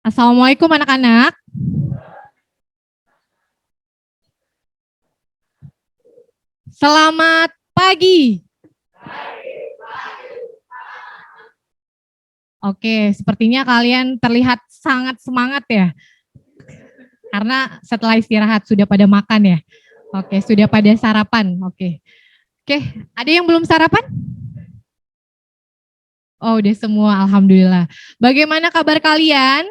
Assalamualaikum anak-anak. Selamat pagi. Oke, sepertinya kalian terlihat sangat semangat ya. Karena setelah istirahat sudah pada makan ya. Oke, sudah pada sarapan. Oke, ada yang belum sarapan? Oh, udah semua, alhamdulillah. Bagaimana kabar kalian?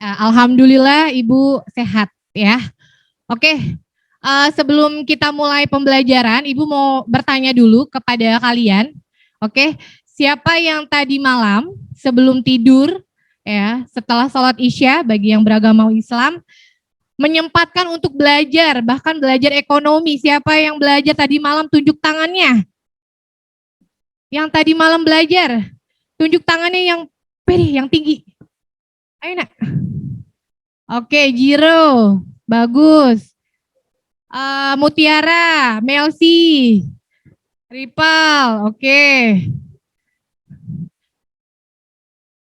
Alhamdulillah Ibu sehat ya. Oke, sebelum kita mulai pembelajaran, Ibu mau bertanya dulu kepada kalian. Oke, siapa yang tadi malam sebelum tidur ya, setelah sholat Isya bagi yang beragama Islam menyempatkan untuk belajar, bahkan belajar ekonomi. Siapa yang belajar tadi malam tunjuk tangannya? Yang tadi malam belajar, tunjuk tangannya yang pede, yang tinggi. Ayo nak. Oke, Jiro, bagus. Mutiara, Melsi, Ripal, oke.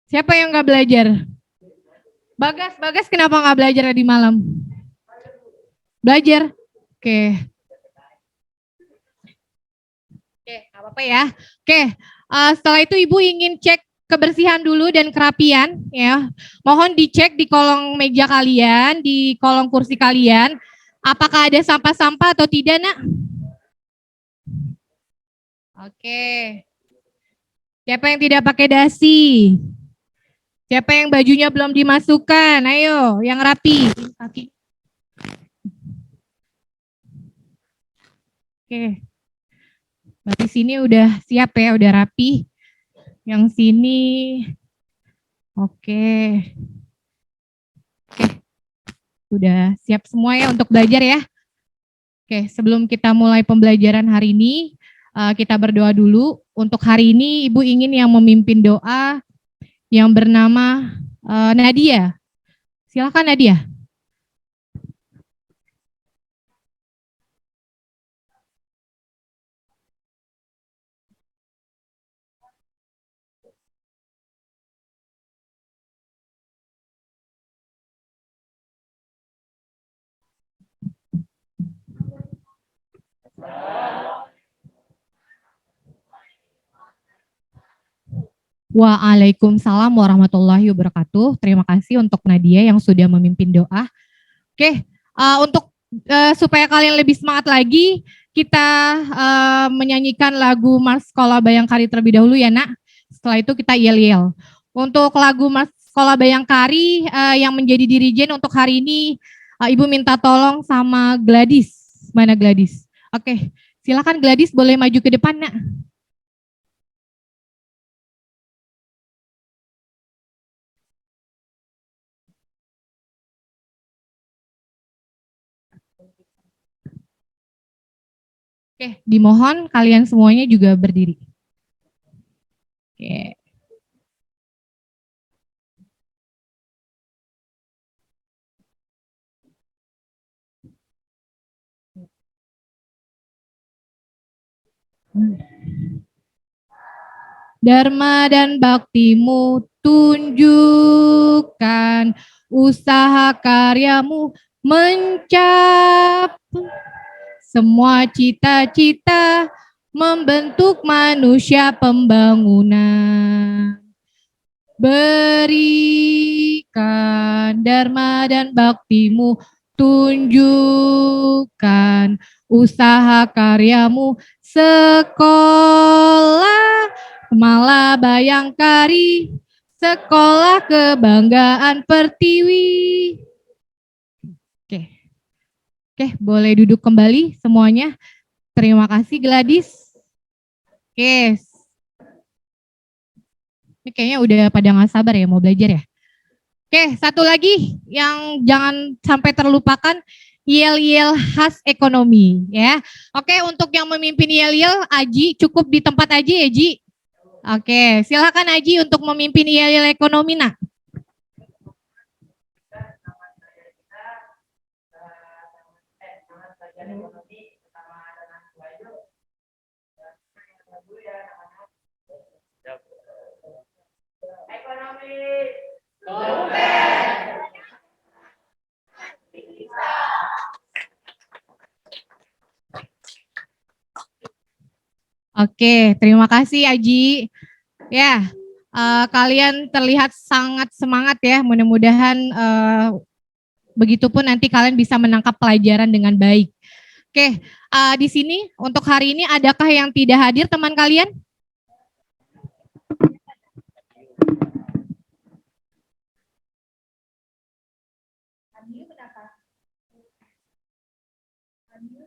Siapa yang nggak belajar? Bagas kenapa nggak belajar tadi malam? Belajar? Oke. Oke, nggak apa-apa ya. Oke, setelah itu Ibu ingin cek kebersihan dulu dan kerapian ya. Mohon dicek di kolong meja kalian, di kolong kursi kalian. Apakah ada sampah-sampah atau tidak, nak? Oke. Siapa yang tidak pakai dasi? Siapa yang bajunya belum dimasukkan? Ayo, yang rapi. Oke. Berarti sini udah siap ya, udah rapi. Yang sini, oke. Oke, udah siap semua ya untuk belajar ya. Oke, sebelum kita mulai pembelajaran hari ini, kita berdoa dulu. Untuk hari ini, Ibu ingin yang memimpin doa yang bernama Nadia. Silakan Nadia. Waalaikumsalam warahmatullahi wabarakatuh. Terima kasih untuk Nadia yang sudah memimpin doa. Oke, untuk supaya kalian lebih semangat lagi, kita menyanyikan lagu Mars Sekolah Bayangkari terlebih dahulu ya nak. Setelah itu kita yel-yel. Untuk lagu Mars Sekolah Bayangkari yang menjadi dirijen untuk hari ini, Ibu minta tolong sama Gladys. Mana Gladys? Oke, silakan Gladys boleh maju ke depan nak. Oke, dimohon kalian semuanya juga berdiri. Oke. Dharma dan baktimu tunjukkan, usaha karyamu mencap semua cita-cita membentuk manusia pembangunan. Berikan dharma dan baktimu, tunjukkan usaha karyamu, sekolah Mala Bayangkari, sekolah kebanggaan Pertiwi. Oke, boleh duduk kembali semuanya. Terima kasih Gladys. Oke. Ini kayaknya udah pada nggak sabar ya mau belajar ya. Oke, satu lagi yang jangan sampai terlupakan, yel-yel khas ekonomi ya. Oke, untuk yang memimpin yel-yel, Aji cukup di tempat aja ya Ji. Oke, silakan Aji untuk memimpin IEL ekonomi, nak. Oke, terima kasih Aji. Ya, kalian terlihat sangat semangat ya. Mudah-mudahan begitupun nanti kalian bisa menangkap pelajaran dengan baik. Oke, di sini untuk hari ini adakah yang tidak hadir teman kalian?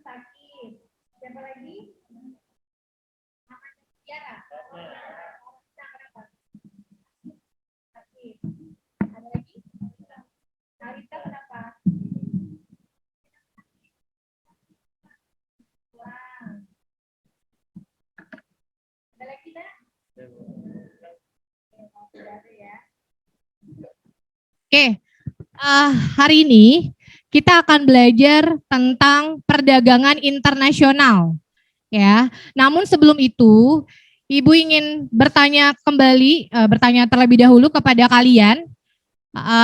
Sakit. Siapa lagi? Tiara. Sakit. Ada lagi? Narita kenapa? Ada lagi tak? Oke, hari ini kita akan belajar tentang perdagangan internasional, ya. Namun sebelum itu, Ibu ingin bertanya kembali, bertanya terlebih dahulu kepada kalian,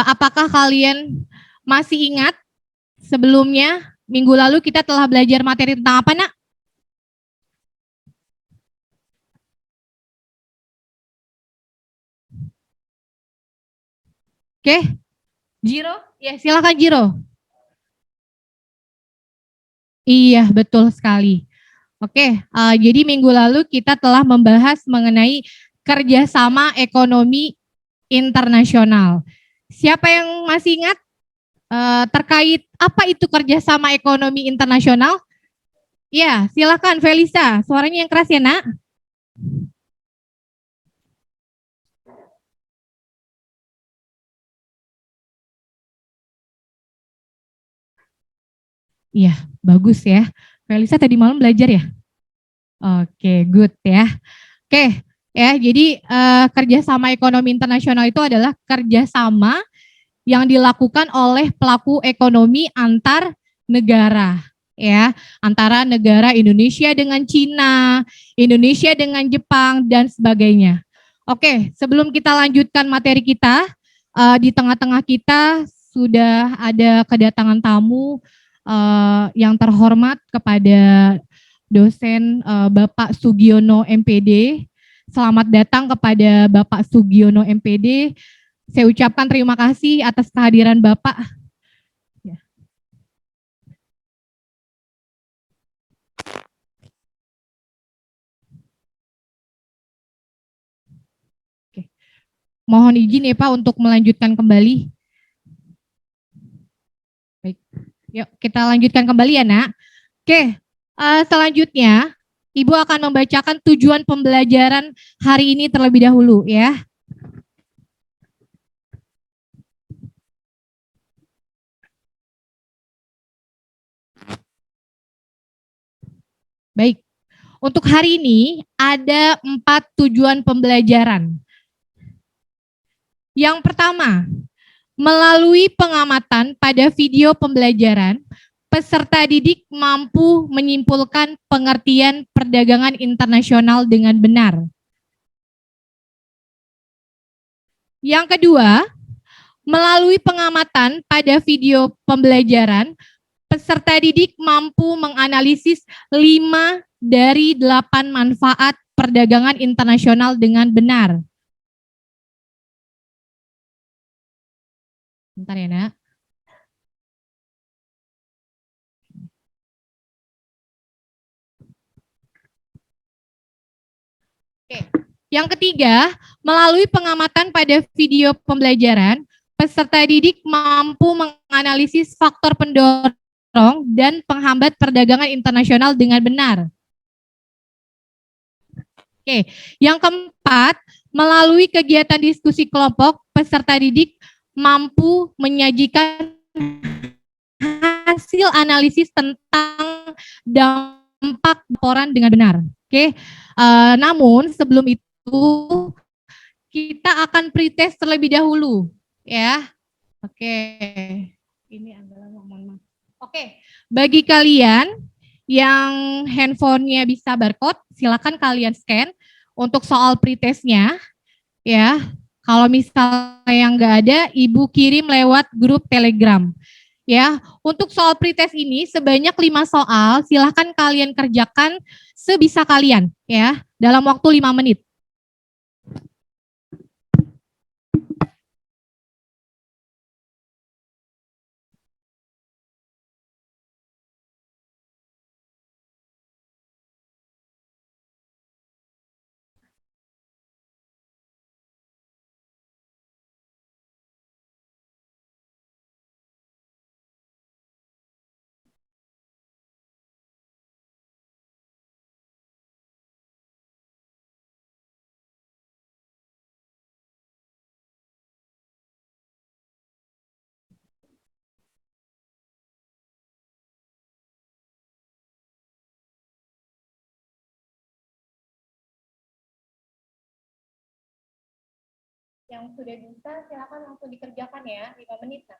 apakah kalian masih ingat sebelumnya minggu lalu kita telah belajar materi tentang apa, nak? Oke, Jiro, ya silakan Jiro. Iya, betul sekali. Oke, jadi minggu lalu kita telah membahas mengenai kerjasama ekonomi internasional. Siapa yang masih ingat terkait apa itu kerjasama ekonomi internasional? Ya, silakan Felisa, suaranya yang keras ya, nak. Iya, bagus ya. Felisa tadi malam belajar ya? Oke, good ya. Oke, ya. Jadi kerjasama ekonomi internasional itu adalah kerjasama yang dilakukan oleh pelaku ekonomi antar negara, ya, antara negara Indonesia dengan Cina, Indonesia dengan Jepang dan sebagainya. Oke, sebelum kita lanjutkan materi kita, di tengah-tengah kita sudah ada kedatangan tamu yang terhormat kepada dosen Bapak Sugiono MPD. Selamat datang kepada Bapak Sugiono MPD. Saya ucapkan terima kasih atas kehadiran Bapak. Ya. Oke. Mohon izin ya Pak untuk melanjutkan kembali. Baik. Yuk kita lanjutkan kembali ya nak. Oke, selanjutnya Ibu akan membacakan tujuan pembelajaran hari ini terlebih dahulu ya. Baik, untuk hari ini ada 4 tujuan pembelajaran. Yang pertama, melalui pengamatan pada video pembelajaran, peserta didik mampu menyimpulkan pengertian perdagangan internasional dengan benar. Yang kedua, melalui pengamatan pada video pembelajaran, peserta didik mampu menganalisis 5 dari 8 manfaat perdagangan internasional dengan benar. Bentar ya, nak. Oke. Yang ketiga, melalui pengamatan pada video pembelajaran, peserta didik mampu menganalisis faktor pendorong dan penghambat perdagangan internasional dengan benar. Oke, yang keempat, melalui kegiatan diskusi kelompok, peserta didik mampu menyajikan hasil analisis tentang dampak laporan dengan benar. Oke, namun sebelum itu kita akan pretest terlebih dahulu, ya. Oke, ini adalah mohon maaf. Oke, bagi kalian yang handphonenya bisa barcode, silakan kalian scan untuk soal pretestnya, ya. Kalau misalnya yang nggak ada, Ibu kirim lewat grup Telegram. Ya, untuk soal pretest ini sebanyak 5 soal, silahkan kalian kerjakan sebisa kalian, ya, dalam waktu 5 menit. Yang sudah bisa, silakan langsung dikerjakan ya, 5 menit. Nah.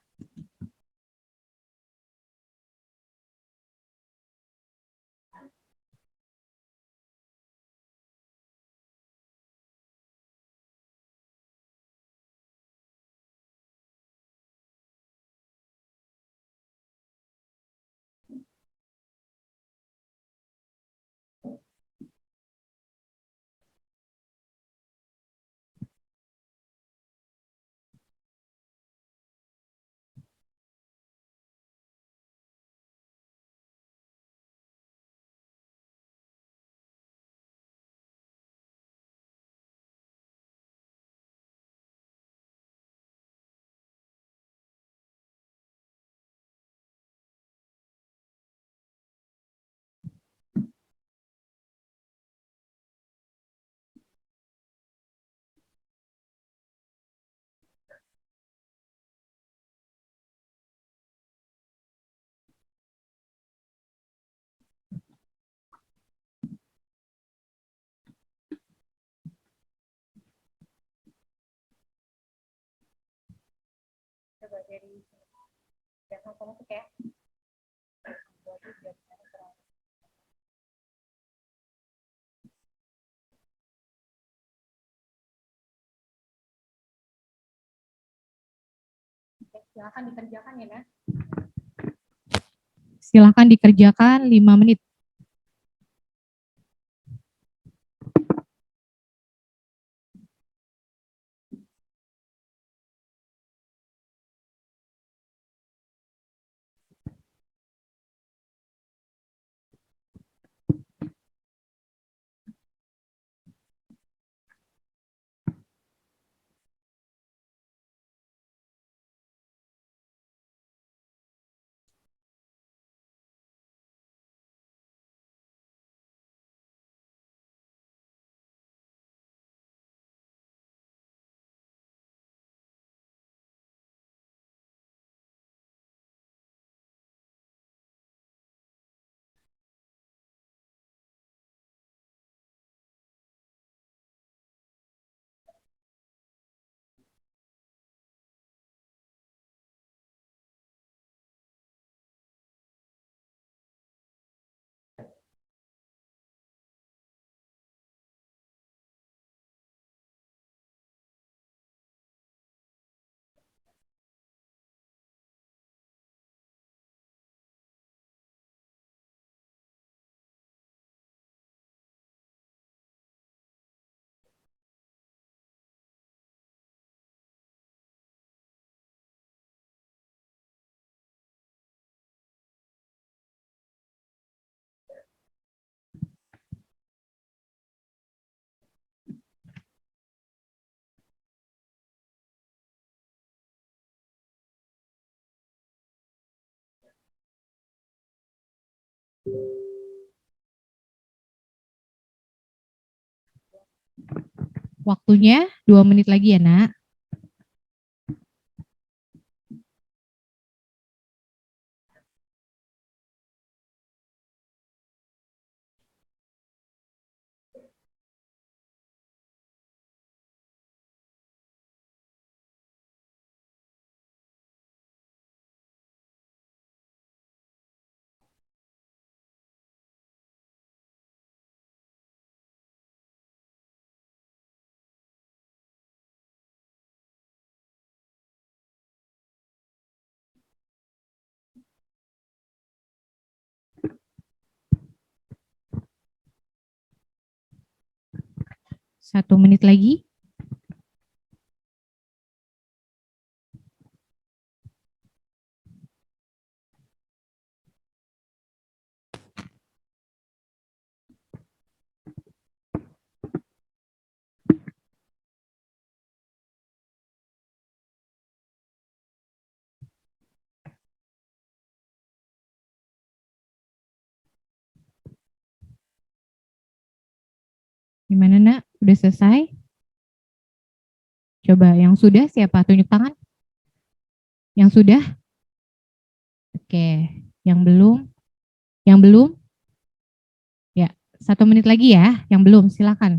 Coba dari belakang kamu tuh kayak silakan dikerjakan ya, Nah. Silakan dikerjakan 5 menit. Waktunya 2 menit lagi ya, Nak. 1 menit lagi. Gimana nak? Udah selesai? Coba yang sudah siapa? Tunjuk tangan. Yang sudah? Oke. Yang belum? Yang belum? Ya, 1 menit lagi ya. Yang belum, silakan.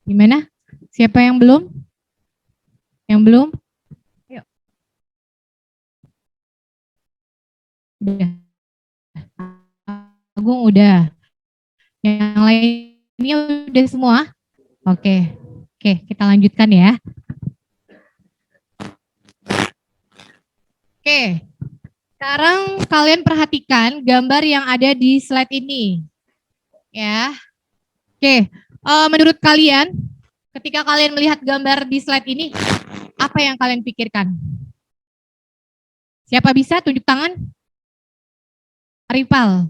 Gimana? Siapa yang belum? Yang belum? Yuk. Udah. Agung udah. Yang lainnya udah semua? Oke. Oke, kita lanjutkan ya. Oke. Sekarang kalian perhatikan gambar yang ada di slide ini. Ya. Oke. Menurut kalian, ketika kalian melihat gambar di slide ini, apa yang kalian pikirkan? Siapa bisa tunjuk tangan? Rival.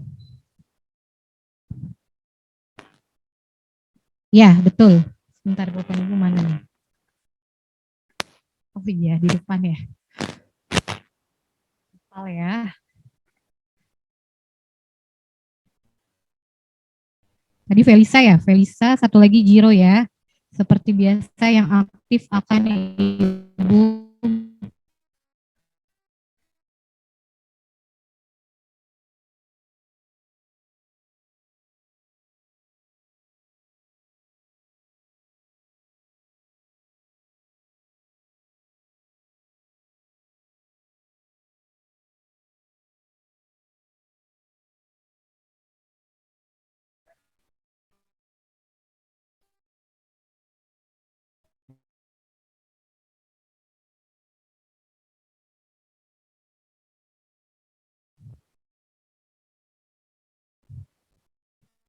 Ya, betul. Sebentar, Bapak Ibu mana nih? Oh iya, di depan ya. Rival ya. Tadi Felisa ya, Felisa, satu lagi Jiro ya. Seperti biasa yang aktif akan Ibu.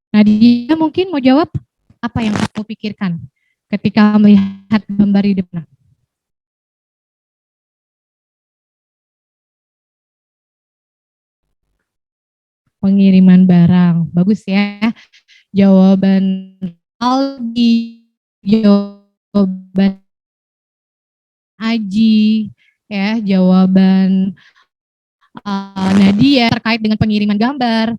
Nah, dia mungkin mau jawab apa yang kamu pikirkan ketika melihat gambar di depan. Pengiriman barang, bagus ya. Jawaban Aldi, jawaban Aji, ya, jawaban Nadia terkait dengan pengiriman gambar,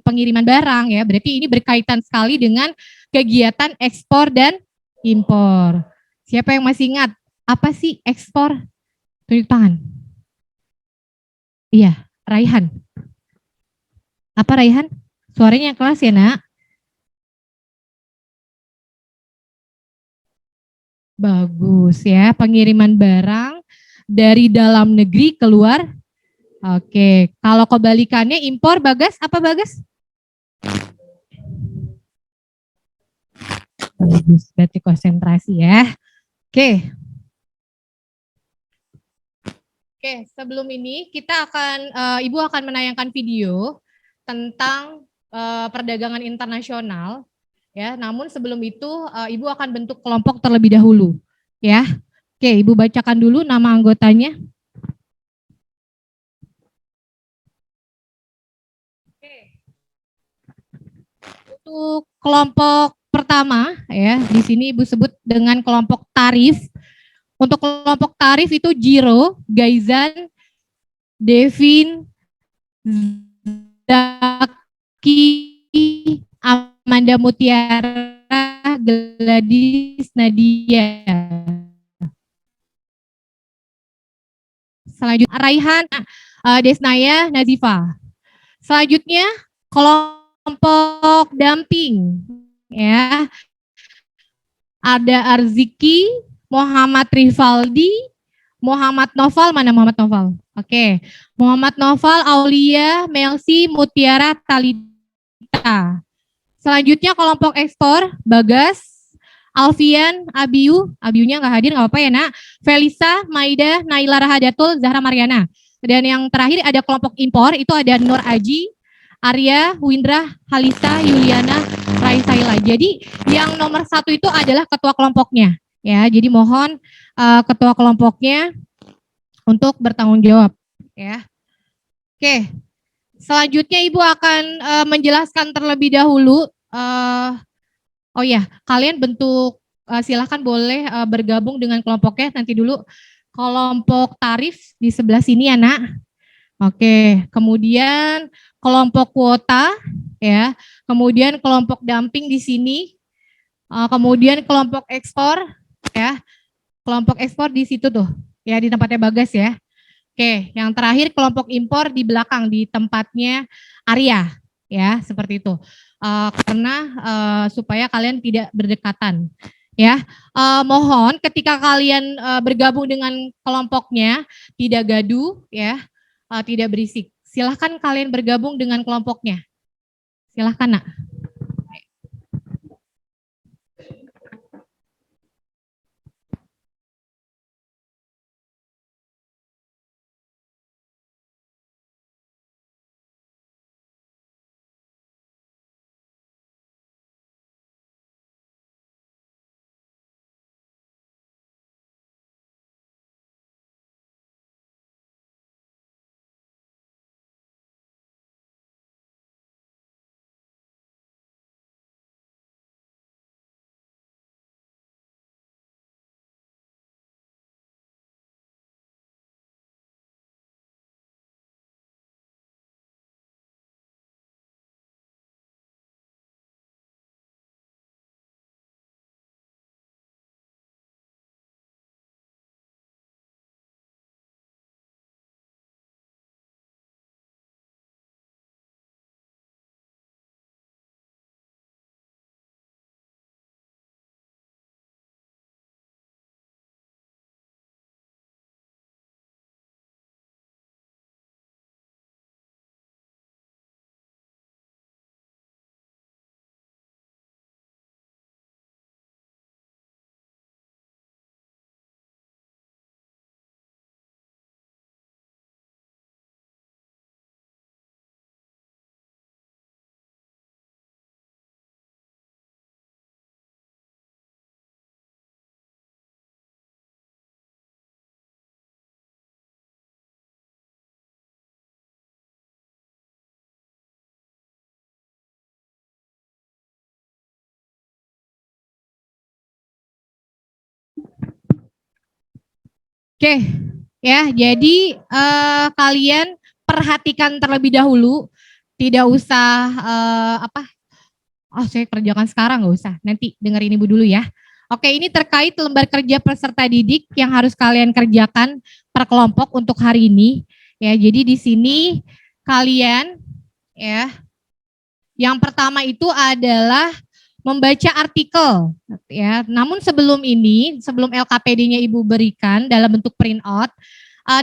pengiriman barang ya. Berarti ini berkaitan sekali dengan kegiatan ekspor dan impor. Siapa yang masih ingat apa sih ekspor? Tunjuk tangan. Iya, Raihan. Apa Raihan? Suaranya kelas ya, Nak? Bagus ya, pengiriman barang dari dalam negeri keluar. Oke, kalau kebalikannya impor, Bagas, apa Bagas? Bagus, berarti konsentrasi ya. Oke. Oke, sebelum ini kita akan, Ibu akan menayangkan video tentang perdagangan internasional, ya. Namun sebelum itu, Ibu akan bentuk kelompok terlebih dahulu, ya. Oke, Ibu bacakan dulu nama anggotanya. Oke. Untuk kelompok pertama, ya, di sini Ibu sebut dengan kelompok tarif. Untuk kelompok tarif itu Jiro, Gaizan, Devin, Zaki, Amanda Mutiara, Gladys, Nadia. Selanjutnya Raihan, Desnaya, Nazifa. Selanjutnya kelompok damping, ya. Ada Arziki, Muhammad Rivaldi, Muhammad Noval, mana Muhammad Noval? Oke, Muhammad Noval, Aulia, Melsi, Mutiara, Talita. Selanjutnya kelompok ekspor, Bagas, Alfian, Abiunya nggak hadir, nggak apa-apa ya nak. Felisa, Maida, Naila Rahadatul, Zahra Mariana. Dan yang terakhir ada kelompok impor, itu ada Nur Aji, Arya, Windra, Halisa, Yuliana, Raisaila. Jadi yang nomor 1 itu adalah ketua kelompoknya. Ya, jadi mohon ketua kelompoknya untuk bertanggung jawab. Ya, oke. Selanjutnya Ibu akan menjelaskan terlebih dahulu. Oh ya, kalian bentuk silahkan boleh bergabung dengan kelompoknya. Nanti dulu kelompok tarif di sebelah sini ya nak. Oke, kemudian kelompok kuota ya, kemudian kelompok damping di sini, kemudian kelompok ekspor ya, kelompok ekspor di situ tuh ya di tempatnya Bagas ya. Oke, yang terakhir kelompok impor di belakang di tempatnya Arya ya, seperti itu. Karena supaya kalian tidak berdekatan ya. Mohon ketika kalian bergabung dengan kelompoknya tidak gaduh ya, tidak berisik. Silahkan kalian bergabung dengan kelompoknya. Silahkan nak. Oke, ya. Jadi kalian perhatikan terlebih dahulu, tidak usah apa? Oh, saya kerjakan sekarang nggak usah. Nanti dengerin Ibu dulu ya. Oke, ini terkait lembar kerja peserta didik yang harus kalian kerjakan per kelompok untuk hari ini. Ya, jadi di sini kalian ya, yang pertama itu adalah membaca artikel ya. Namun sebelum ini, sebelum LKPD-nya Ibu berikan dalam bentuk print out,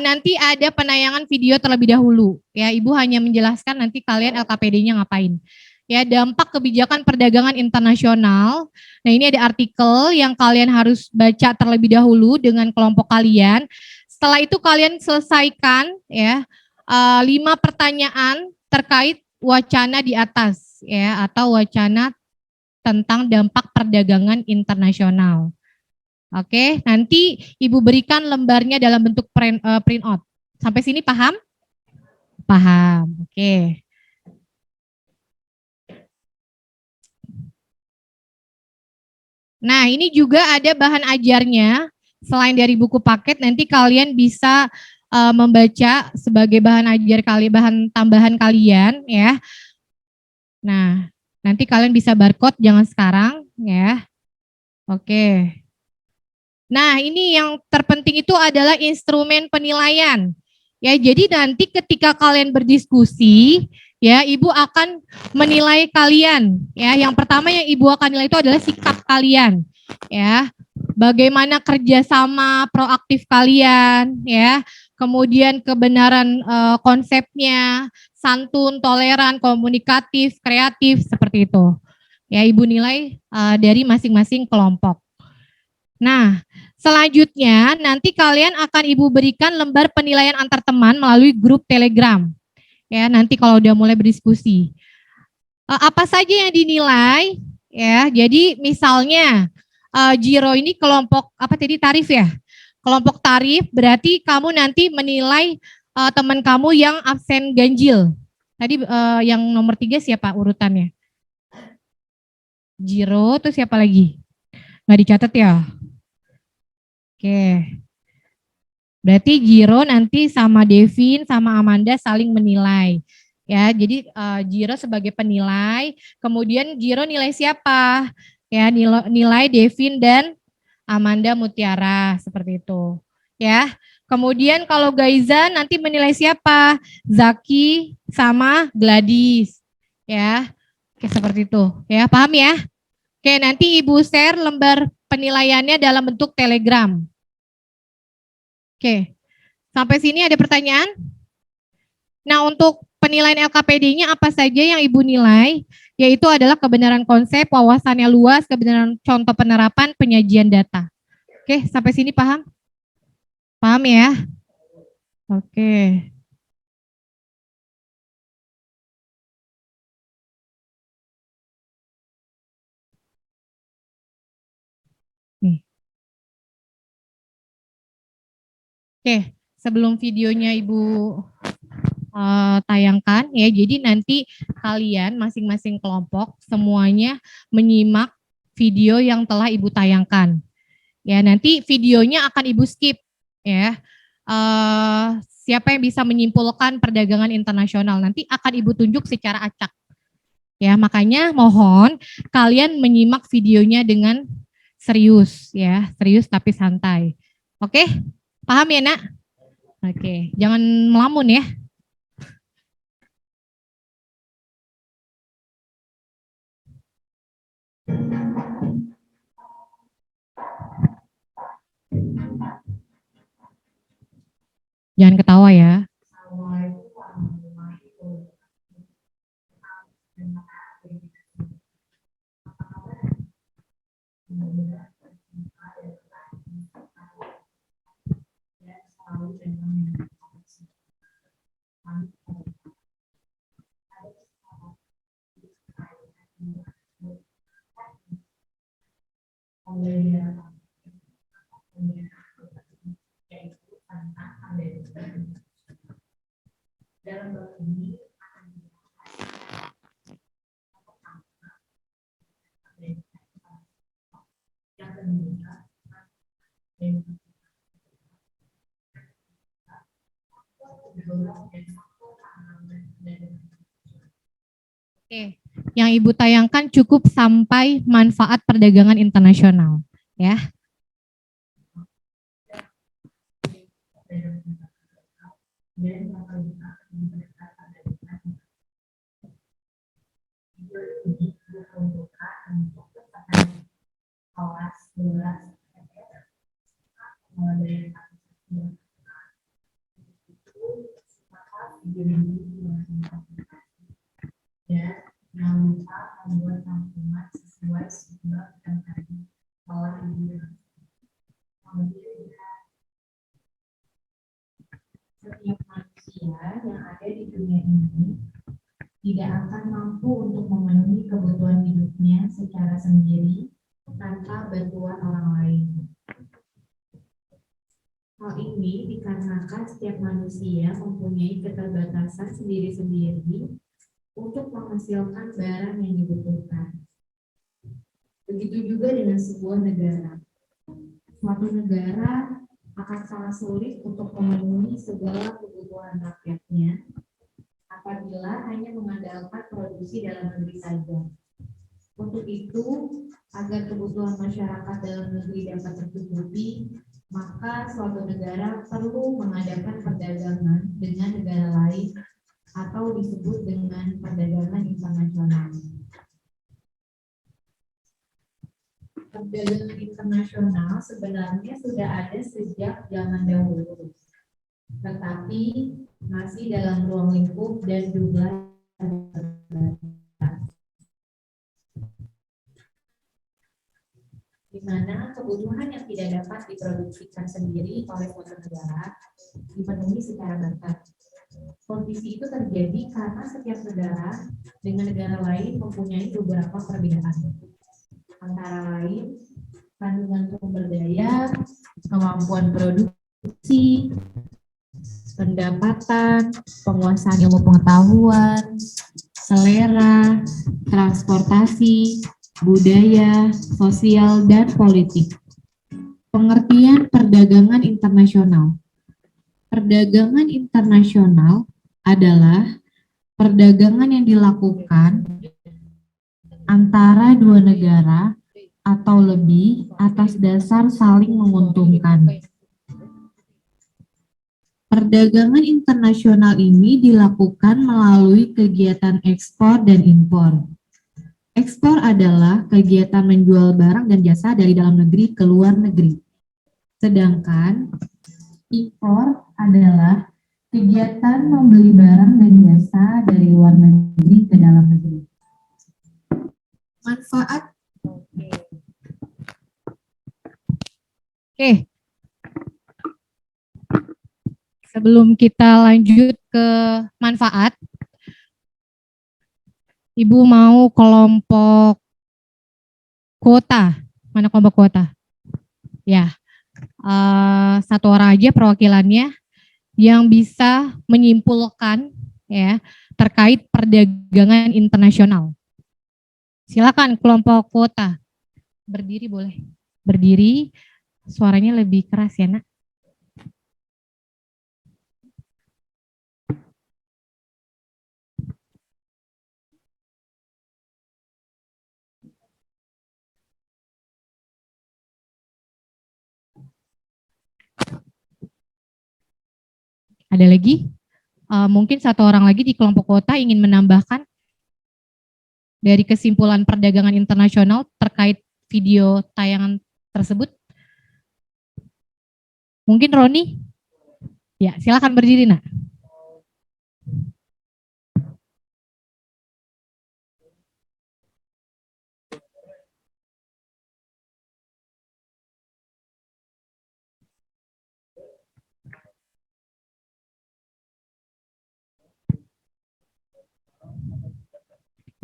nanti ada penayangan video terlebih dahulu ya. Ibu hanya menjelaskan nanti kalian LKPD-nya ngapain. Ya, dampak kebijakan perdagangan internasional. Nah, ini ada artikel yang kalian harus baca terlebih dahulu dengan kelompok kalian. Setelah itu kalian selesaikan ya 5 pertanyaan terkait wacana di atas ya, atau wacana tentang dampak perdagangan internasional. Oke, nanti Ibu berikan lembarnya dalam bentuk print out. Sampai sini paham? Paham. Oke. Nah, ini juga ada bahan ajarnya. selain dari buku paket, nanti kalian bisa membaca sebagai bahan ajar kalian, bahan tambahan kalian ya. Nah, nanti kalian bisa barcode, jangan sekarang ya. Oke. Nah, ini yang terpenting itu adalah instrumen penilaian. Ya, jadi nanti ketika kalian berdiskusi, ya, Ibu akan menilai kalian. Ya, yang pertama yang Ibu akan nilai itu adalah sikap kalian. Ya, bagaimana kerjasama proaktif kalian, ya, kemudian kebenaran konsepnya, santun, toleran, komunikatif, kreatif, seperti itu. Ya, Ibu nilai dari masing-masing kelompok. Nah, selanjutnya nanti kalian akan Ibu berikan lembar penilaian antar teman melalui grup Telegram. Ya, nanti kalau udah mulai berdiskusi. Apa saja yang dinilai? Ya, jadi misalnya Jiro ini kelompok apa tadi, tarif ya? Kelompok tarif berarti kamu nanti menilai teman kamu yang absen ganjil. Tadi yang nomor 3 siapa urutannya? Jiro, terus siapa lagi? Nggak dicatat ya? Oke. Berarti Jiro nanti sama Devin sama Amanda saling menilai. Ya, jadi Jiro sebagai penilai, kemudian Jiro nilai siapa? Ya, nilai Devin dan Amanda Mutiara seperti itu. Ya. Kemudian kalau Gaiza nanti menilai siapa? Zaki sama Gladys. Ya. Oke, seperti itu. Ya, paham ya? Oke, nanti Ibu share lembar penilaiannya dalam bentuk Telegram. Oke, sampai sini ada pertanyaan? Nah, untuk penilaian LKPD-nya apa saja yang Ibu nilai? Yaitu adalah kebenaran konsep, wawasannya luas, kebenaran contoh penerapan, penyajian data. Oke, sampai sini paham? Paham ya? Oke. Nih. Oke, sebelum videonya Ibu tayangkan ya. Jadi nanti kalian masing-masing kelompok semuanya menyimak video yang telah Ibu tayangkan. Ya, nanti videonya akan Ibu skip ya. Siapa yang bisa menyimpulkan perdagangan internasional nanti akan Ibu tunjuk secara acak. Ya, makanya mohon kalian menyimak videonya dengan serius ya, serius tapi santai. Oke? Paham ya, Nak? Oke, jangan melamun ya. Jangan ketawa ya. Oke, yang Ibu tayangkan cukup sampai manfaat perdagangan internasional, ya. Setiap manusia yang ada di dunia ini tidak akan mampu untuk memenuhi kebutuhan hidupnya secara sendiri tanpa bantuan orang lain. Hal ini dikarenakan setiap manusia mempunyai keterbatasan sendiri-sendiri untuk menghasilkan barang yang dibutuhkan. Begitu juga dengan sebuah negara. suatu negara akan sangat sulit untuk memenuhi segala kebutuhan rakyatnya apabila hanya mengandalkan produksi dalam negeri saja. Untuk itu, agar kebutuhan masyarakat dalam negeri dapat tercukupi, maka suatu negara perlu mengadakan perdagangan dengan negara lain atau disebut dengan perdagangan internasional. Perdagangan internasional sebenarnya sudah ada sejak zaman dahulu, tetapi masih dalam ruang lingkup dan jumlah di mana kebutuhan yang tidak dapat diproduksikan sendiri oleh suatu negara dipenuhi secara bertahap. Kondisi itu terjadi karena setiap negara dengan negara lain mempunyai beberapa perbedaan, antara lain kandungan sumber daya, kemampuan produksi, pendapatan, penguasaan ilmu pengetahuan, selera, transportasi, budaya, sosial, dan politik. Pengertian perdagangan internasional. Perdagangan internasional adalah perdagangan yang dilakukan antara dua negara atau lebih atas dasar saling menguntungkan. Perdagangan internasional ini dilakukan melalui kegiatan ekspor dan impor. Ekspor adalah kegiatan menjual barang dan jasa dari dalam negeri ke luar negeri. Sedangkan impor adalah kegiatan membeli barang dan jasa dari luar negeri ke dalam negeri. Manfaat. Oke. Sebelum kita lanjut ke manfaat, Ibu mau kelompok kuota. Mana kelompok kuota? Ya, satu orang aja perwakilannya yang bisa menyimpulkan ya terkait perdagangan internasional. Silakan kelompok kuota. Berdiri boleh. Berdiri, suaranya lebih keras ya, Nak. Ada lagi? Mungkin satu orang lagi di kelompok kuota ingin menambahkan dari kesimpulan perdagangan internasional terkait video tayangan tersebut. Mungkin Roni? Ya, silakan berdiri, Nak.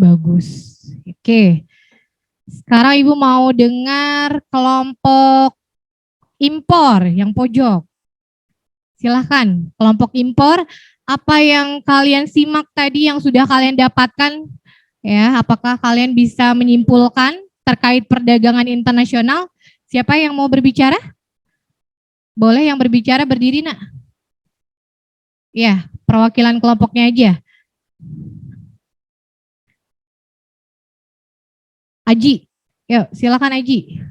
Bagus. Oke. Sekarang Ibu mau dengar kelompok impor yang pojok. Silahkan, kelompok impor, apa yang kalian simak tadi yang sudah kalian dapatkan, ya, apakah kalian bisa menyimpulkan terkait perdagangan internasional? Siapa yang mau berbicara? Boleh yang berbicara berdiri, Nak. Ya, perwakilan kelompoknya aja. Aji, yuk silakan Aji.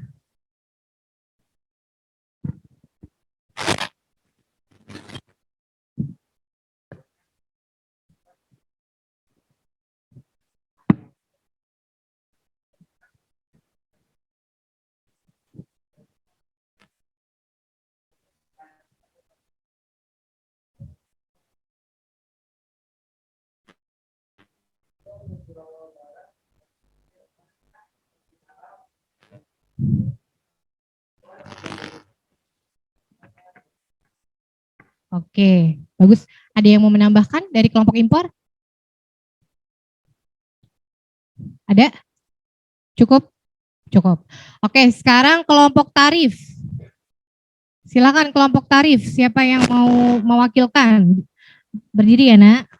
Oke, bagus. Ada yang mau menambahkan dari kelompok impor? Ada? Cukup? Cukup. Oke, sekarang kelompok tarif. Silakan kelompok tarif. Siapa yang mau mewakilkan? Berdiri ya, Nak.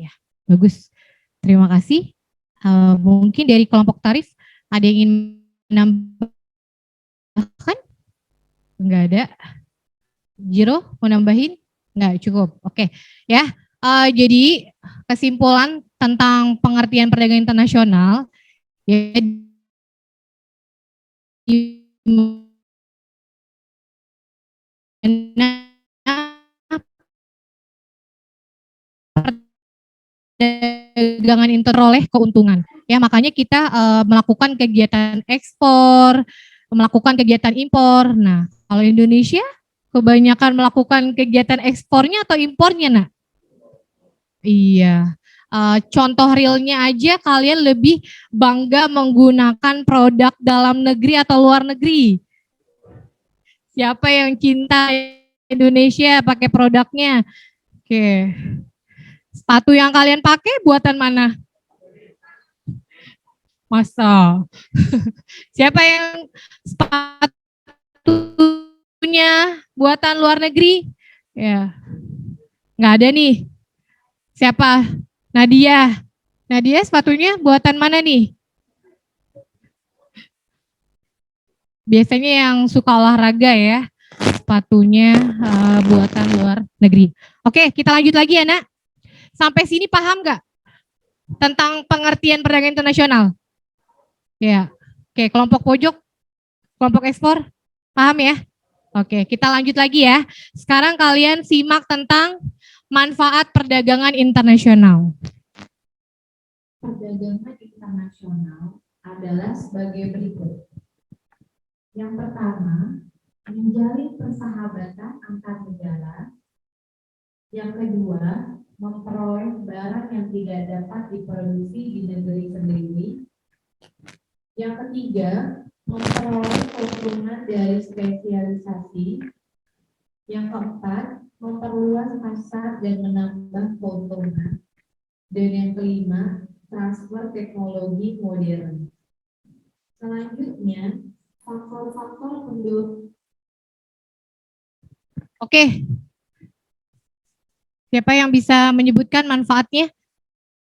Ya, bagus. Terima kasih. Mungkin dari kelompok tarif ada yang ingin menambahkan? Enggak ada. Jiro mau nambahin? Enggak, cukup. Oke. Ya. Jadi kesimpulan tentang pengertian perdagangan internasional ya di perdagangan interoleh keuntungan. Ya, makanya kita melakukan kegiatan ekspor, melakukan kegiatan impor. Nah, kalau Indonesia kebanyakan melakukan kegiatan ekspornya atau impornya, nak? Iya. Contoh realnya aja kalian lebih bangga menggunakan produk dalam negeri atau luar negeri? Siapa yang cinta Indonesia pakai produknya? Oke. Sepatu yang kalian pakai buatan mana? Masa? Siapa yang sepatunya buatan luar negeri? Ya, nggak ada nih. Siapa? Nadia. Nadia sepatunya buatan mana nih? Biasanya yang suka olahraga ya, sepatunya buatan luar negeri. Oke, kita lanjut lagi ya, Nak. Sampai sini paham nggak tentang pengertian perdagangan internasional? Ya. Oke, kelompok pojok, kelompok ekspor, paham ya? Oke, kita lanjut lagi ya. Sekarang kalian simak tentang manfaat perdagangan internasional. Perdagangan internasional adalah sebagai berikut. Yang pertama, menjalin persahabatan antar negara. Yang kedua, memperoleh barang yang tidak dapat diproduksi di negeri sendiri. Yang ketiga, memperoleh keuntungan dari spesialisasi. Yang keempat, memperluas pasar dan menambah keuntungan. Dan yang kelima, transfer teknologi modern. Selanjutnya, faktor-faktor pendukung. Oke. Siapa yang bisa menyebutkan manfaatnya?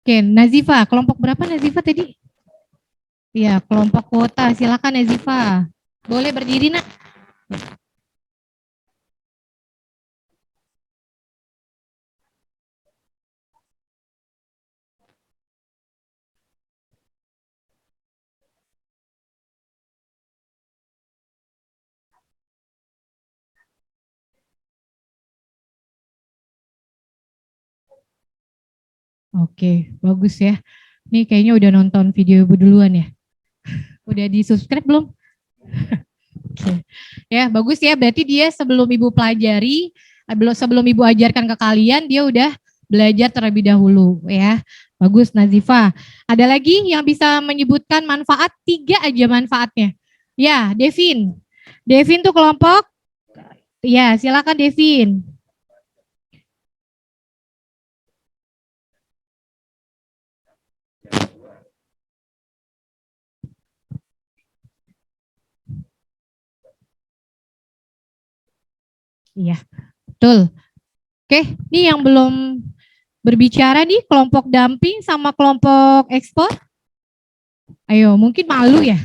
Oke, Nazifa. Kelompok berapa Nazifa tadi? Iya, kelompok kuota. Silakan Nazifa. Boleh berdiri, Nak. Oke, bagus ya. Ini kayaknya udah nonton video Ibu duluan ya. Udah di-subscribe belum? Oke. Ya, bagus ya. Berarti dia sebelum Ibu pelajari, sebelum Ibu ajarkan ke kalian, dia udah belajar terlebih dahulu ya. Bagus Nazifa. Ada lagi yang bisa menyebutkan manfaat? 3 aja manfaatnya. Ya, Devin. Devin tuh kelompok? Ya, silakan Devin. Iya, betul. Oke, ini yang belum berbicara nih kelompok damping sama kelompok ekspor. Ayo, mungkin malu ya.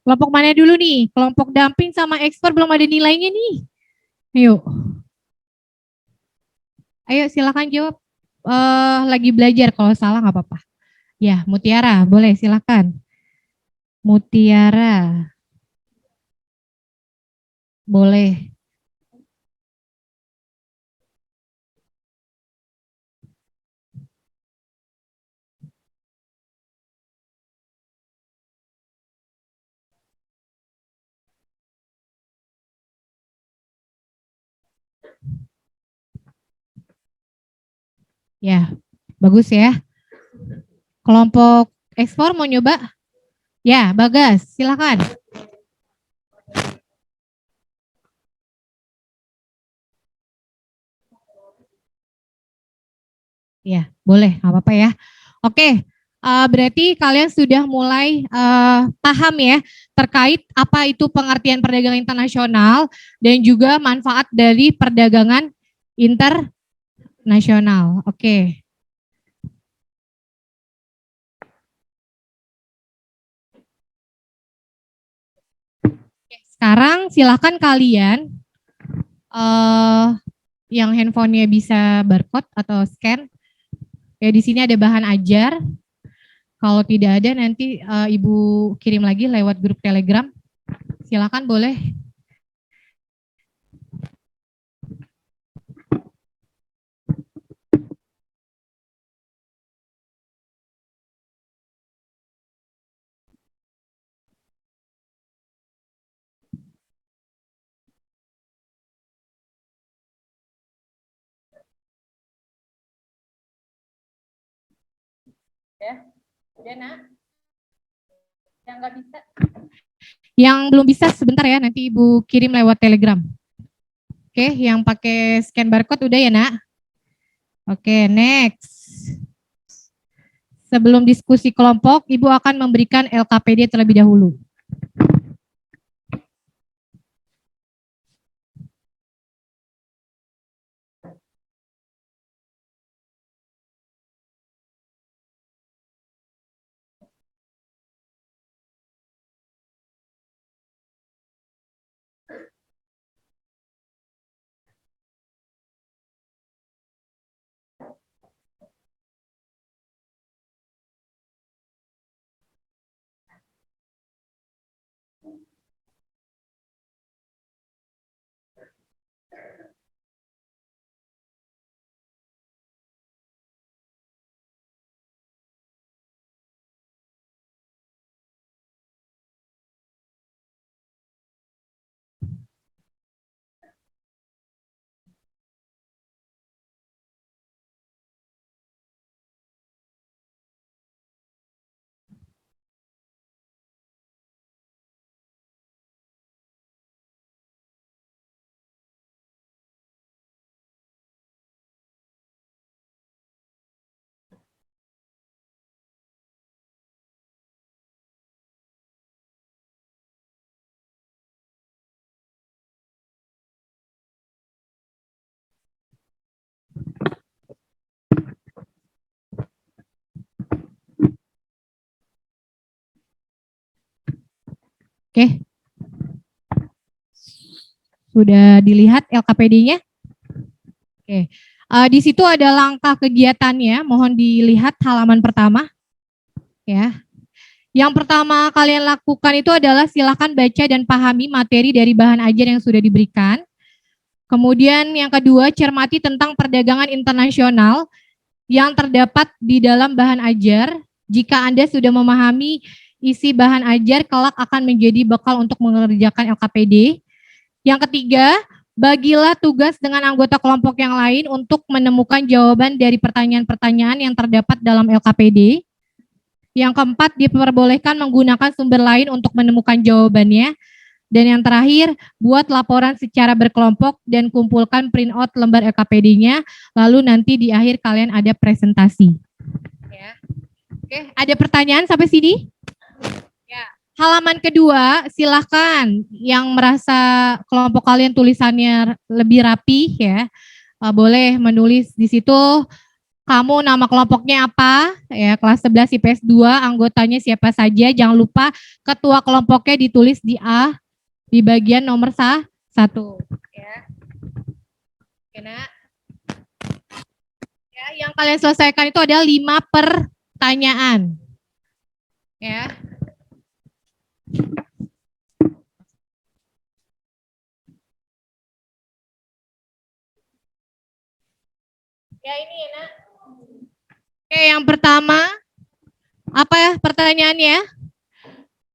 Kelompok mana dulu nih? Kelompok damping sama ekspor belum ada nilainya nih. Ayo. Ayo silakan jawab. Lagi belajar, kalau salah nggak apa-apa. Ya, Mutiara, boleh silakan. Mutiara. Boleh. Ya, bagus ya. Kelompok ekspor mau nyoba? Ya, Bagas, silakan. Ya, boleh, nggak apa-apa ya. Oke, berarti kalian sudah mulai paham ya terkait apa itu pengertian perdagangan internasional dan juga manfaat dari perdagangan internasional. Oke. Sekarang silakan kalian yang handphonenya bisa barcode atau scan. Ya di sini ada bahan ajar. Kalau tidak ada nanti Ibu kirim lagi lewat grup Telegram. Silakan boleh. Ya, udah nak. Yang nggak bisa. Yang belum bisa sebentar ya, nanti Ibu kirim lewat Telegram. Oke, yang pakai scan barcode udah ya nak? Oke, next. Sebelum diskusi kelompok, Ibu akan memberikan LKPD terlebih dahulu. Oke. Sudah dilihat LKPD-nya? Oke. Di situ ada langkah kegiatannya, mohon dilihat halaman pertama. Ya. Yang pertama kalian lakukan itu adalah silakan baca dan pahami materi dari bahan ajar yang sudah diberikan. Kemudian yang kedua, cermati tentang perdagangan internasional yang terdapat di dalam bahan ajar. Jika Anda sudah memahami isi bahan ajar, kelak akan menjadi bekal untuk mengerjakan LKPD. Yang ketiga, bagilah tugas dengan anggota kelompok yang lain untuk menemukan jawaban dari pertanyaan-pertanyaan yang terdapat dalam LKPD. Yang keempat, diperbolehkan menggunakan sumber lain untuk menemukan jawabannya. Dan yang terakhir, buat laporan secara berkelompok dan kumpulkan print out lembar LKPD-nya, lalu nanti di akhir kalian ada presentasi. Ya. Oke, ada pertanyaan sampai sini? Ya. Halaman kedua, silakan yang merasa kelompok kalian tulisannya lebih rapi ya, boleh menulis di situ kamu nama kelompoknya apa, ya kelas 11 IPS 2, anggotanya siapa saja, jangan lupa ketua kelompoknya ditulis di A, di bagian nomor 1. Ya. Oke, nak. Ya, yang kalian selesaikan itu adalah 5 pertanyaan. Ya. Ya ini ya, nak. Oke, yang pertama, apa ya pertanyaannya?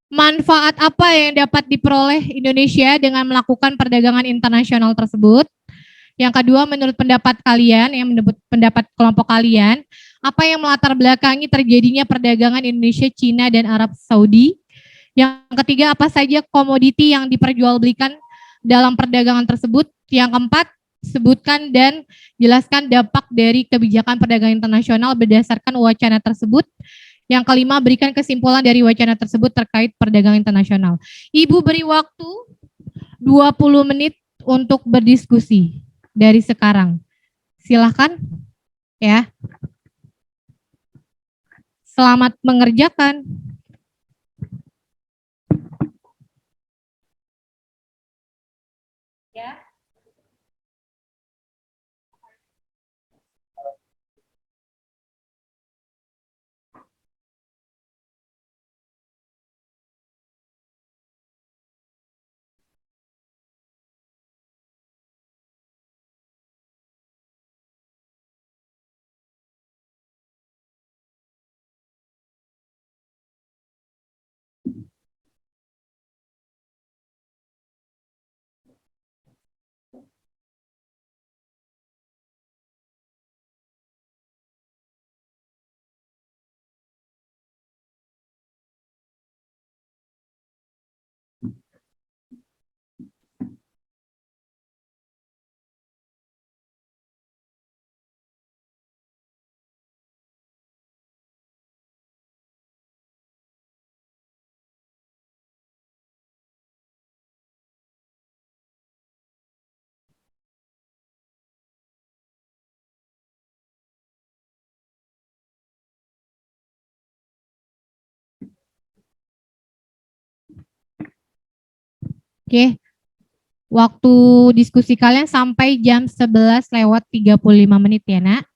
Manfaat apa yang dapat diperoleh Indonesia dengan melakukan perdagangan internasional tersebut? Yang kedua, menurut pendapat kalian, yang menurut pendapat kelompok kalian, apa yang melatar belakangi terjadinya perdagangan Indonesia, Cina, dan Arab Saudi? Yang ketiga, apa saja komoditi yang diperjualbelikan dalam perdagangan tersebut? Yang keempat, sebutkan dan jelaskan dampak dari kebijakan perdagangan internasional berdasarkan wacana tersebut. Yang kelima, berikan kesimpulan dari wacana tersebut terkait perdagangan internasional. Ibu beri waktu 20 menit untuk berdiskusi dari sekarang. Silahkan ya. Selamat mengerjakan. Oke, waktu diskusi kalian sampai jam 11:35 ya, Nak.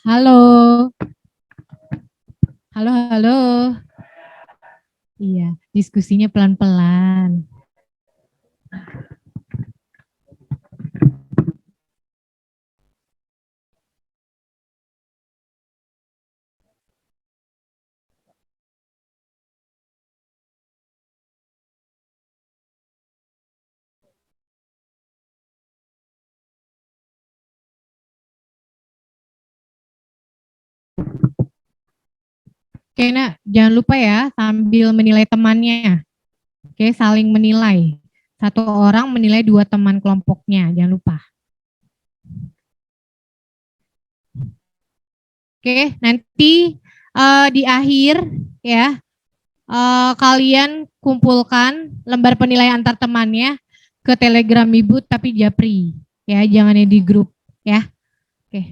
Halo, halo, halo. Iya, diskusinya pelan-pelan. Oke, nak, jangan lupa ya sambil menilai temannya. Oke, saling menilai. Satu orang menilai dua teman kelompoknya, jangan lupa. Oke, nanti di akhir ya kalian kumpulkan lembar penilaian antar temannya ke Telegram Ibu tapi Japri ya, jangan di grup ya. Oke.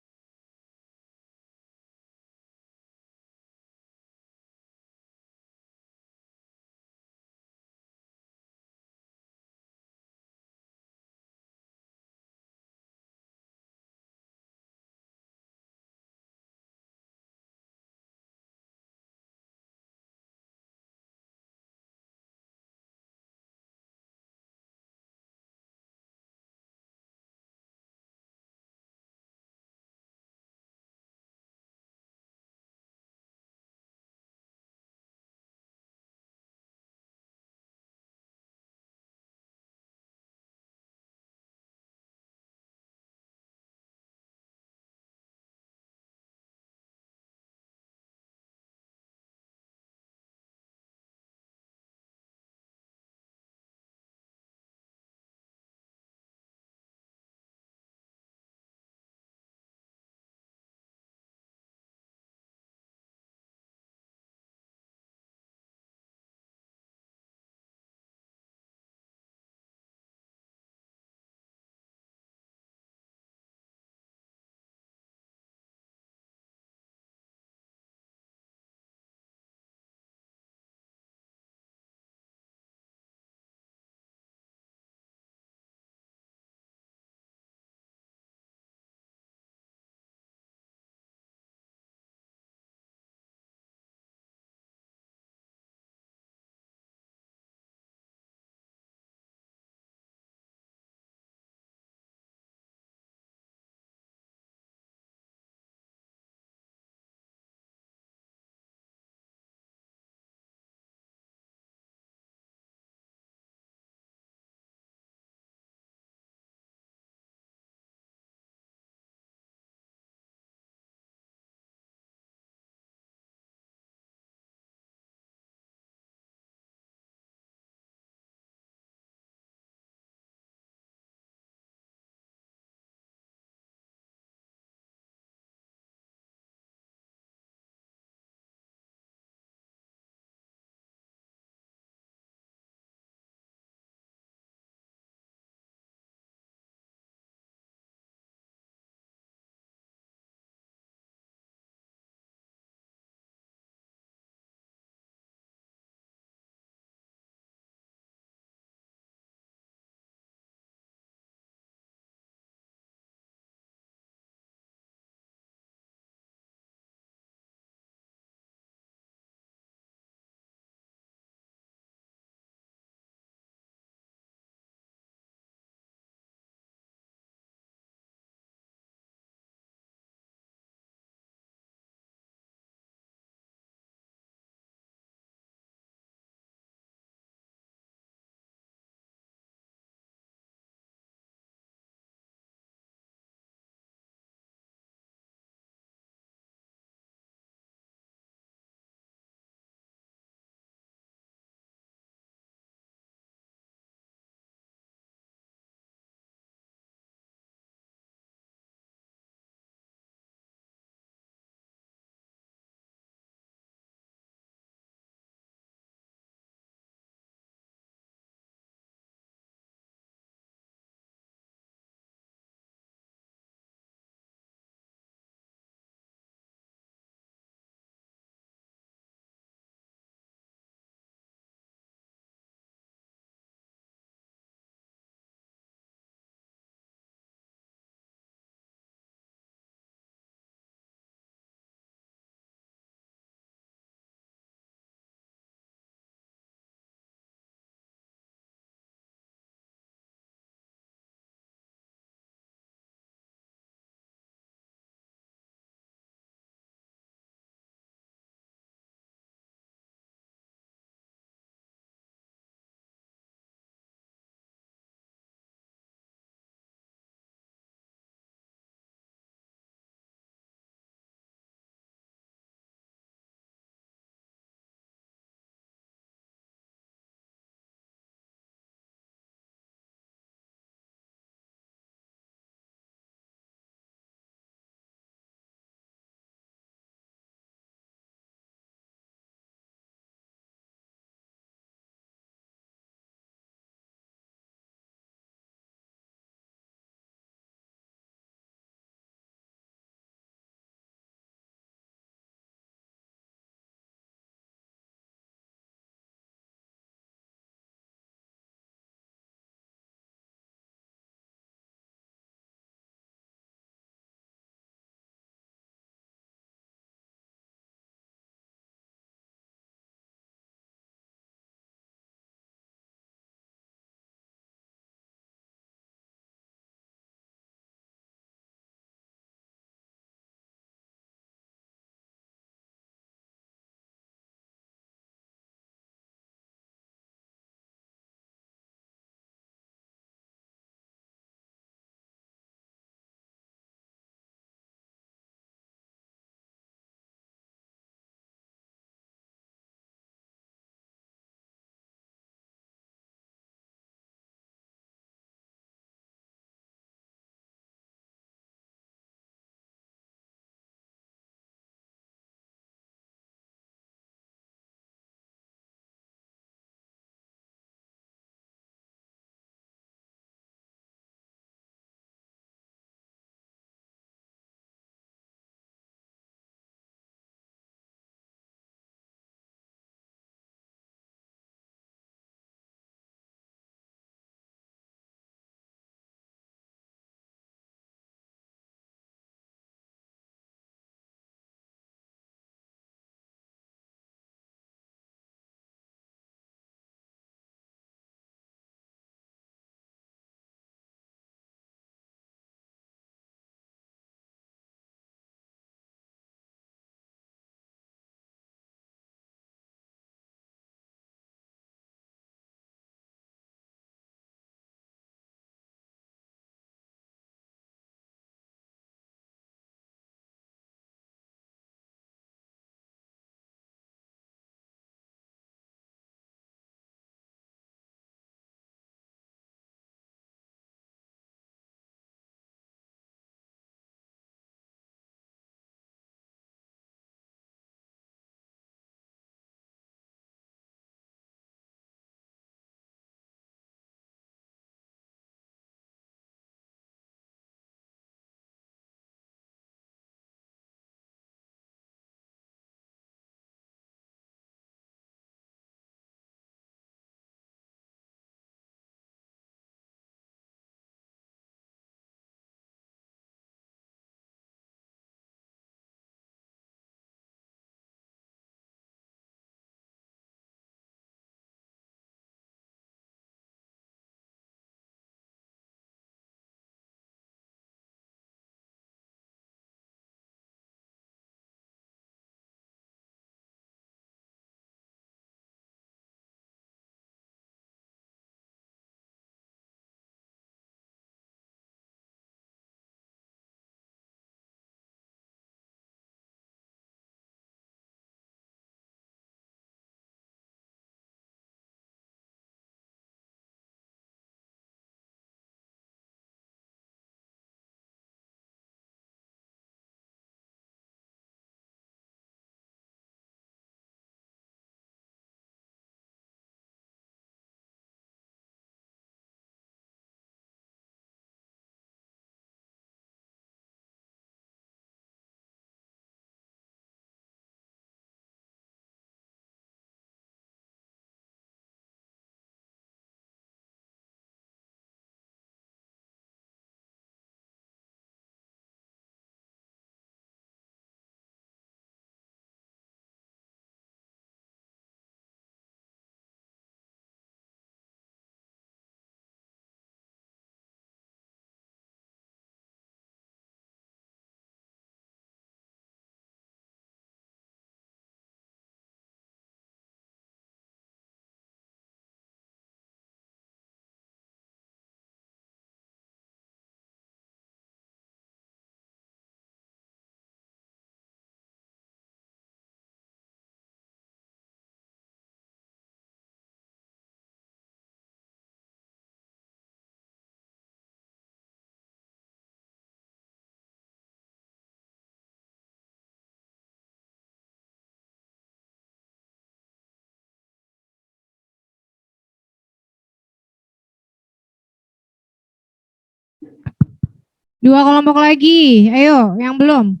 Dua kelompok lagi. Ayo, yang belum.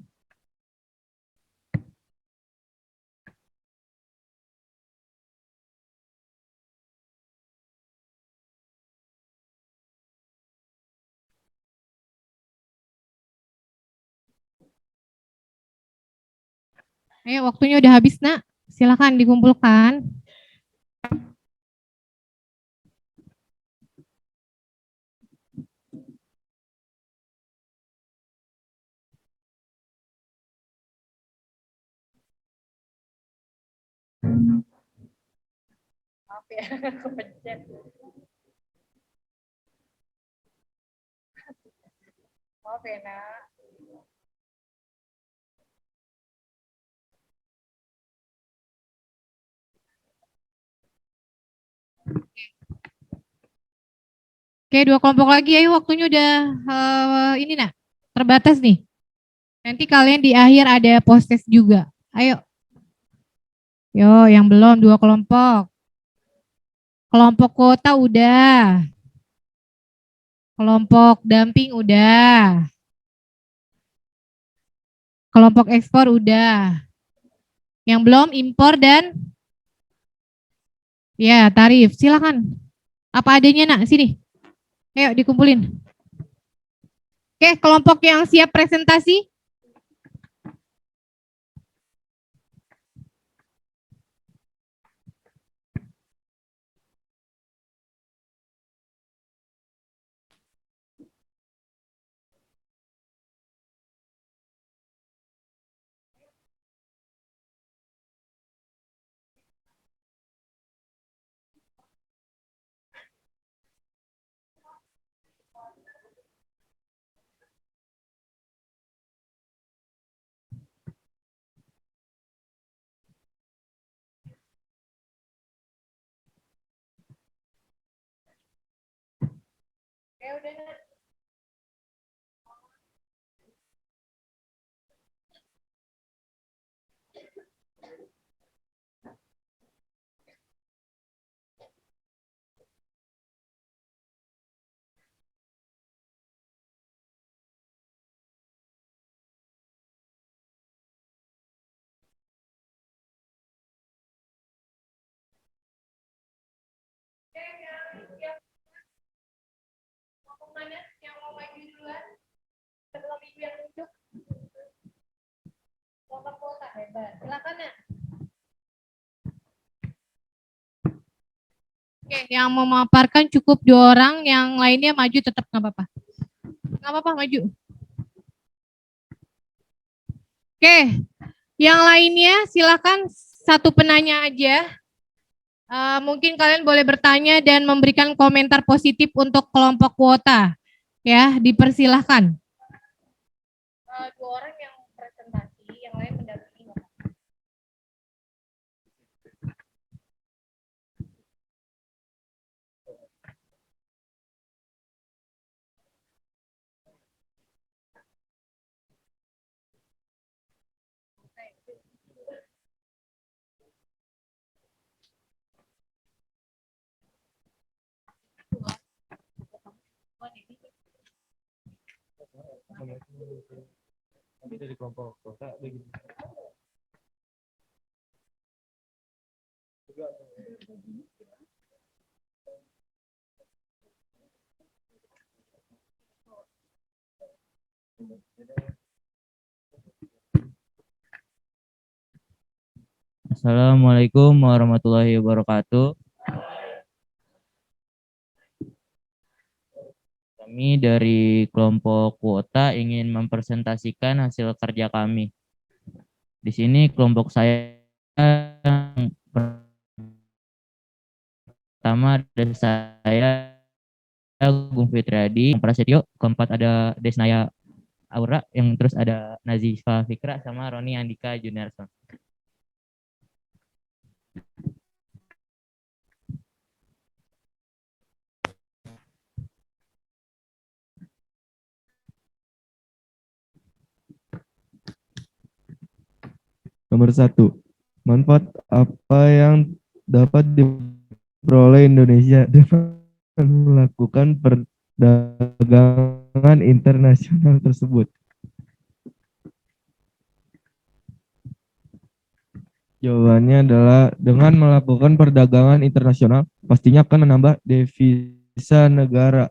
Ayo, waktunya udah habis, Nak. Silakan dikumpulkan. Maaf ya, kepencet. Maaf ya, Nak. Oke, dua kelompok lagi. Ayo, waktunya udah ini, Nak. Terbatas nih. Nanti kalian di akhir ada post test juga. Ayo. Yo, yang belum dua kelompok. Kelompok kuota udah. Kelompok damping udah. Kelompok ekspor udah. Yang belum impor dan ya tarif. Silakan. Apa adanya, Nak? Sini. Ayo dikumpulin. Oke, kelompok yang siap presentasi. Ya udah. Mana yang mau maju duluan? Sebelum ibu yang nunjuk. Kelompok kuota hebat. Silakan, Nak. Oke, yang mau memaparkan cukup dua orang, yang lainnya maju tetap nggak apa-apa. Nggak apa-apa maju. Oke, yang lainnya silakan satu penanya aja. Mungkin kalian boleh bertanya dan memberikan komentar positif untuk kelompok kuota. Ya, dipersilahkan. Dua orang yang presentasi, yang lain mendampingi. Dari kelompok kota begitu. Assalamualaikum warahmatullahi wabarakatuh. Kami dari kelompok kuota ingin mempresentasikan hasil kerja kami. Di sini kelompok saya yang pertama ada saya Gung Fitriadi, yang Prasetyo, keempat ada Desnaya Aura, yang terus ada Nazifa Fikra sama Roni Andika Juniarson. Nomor 1, manfaat apa yang dapat diperoleh Indonesia dengan melakukan perdagangan internasional tersebut? Jawabannya adalah dengan melakukan perdagangan internasional pastinya akan menambah devisa negara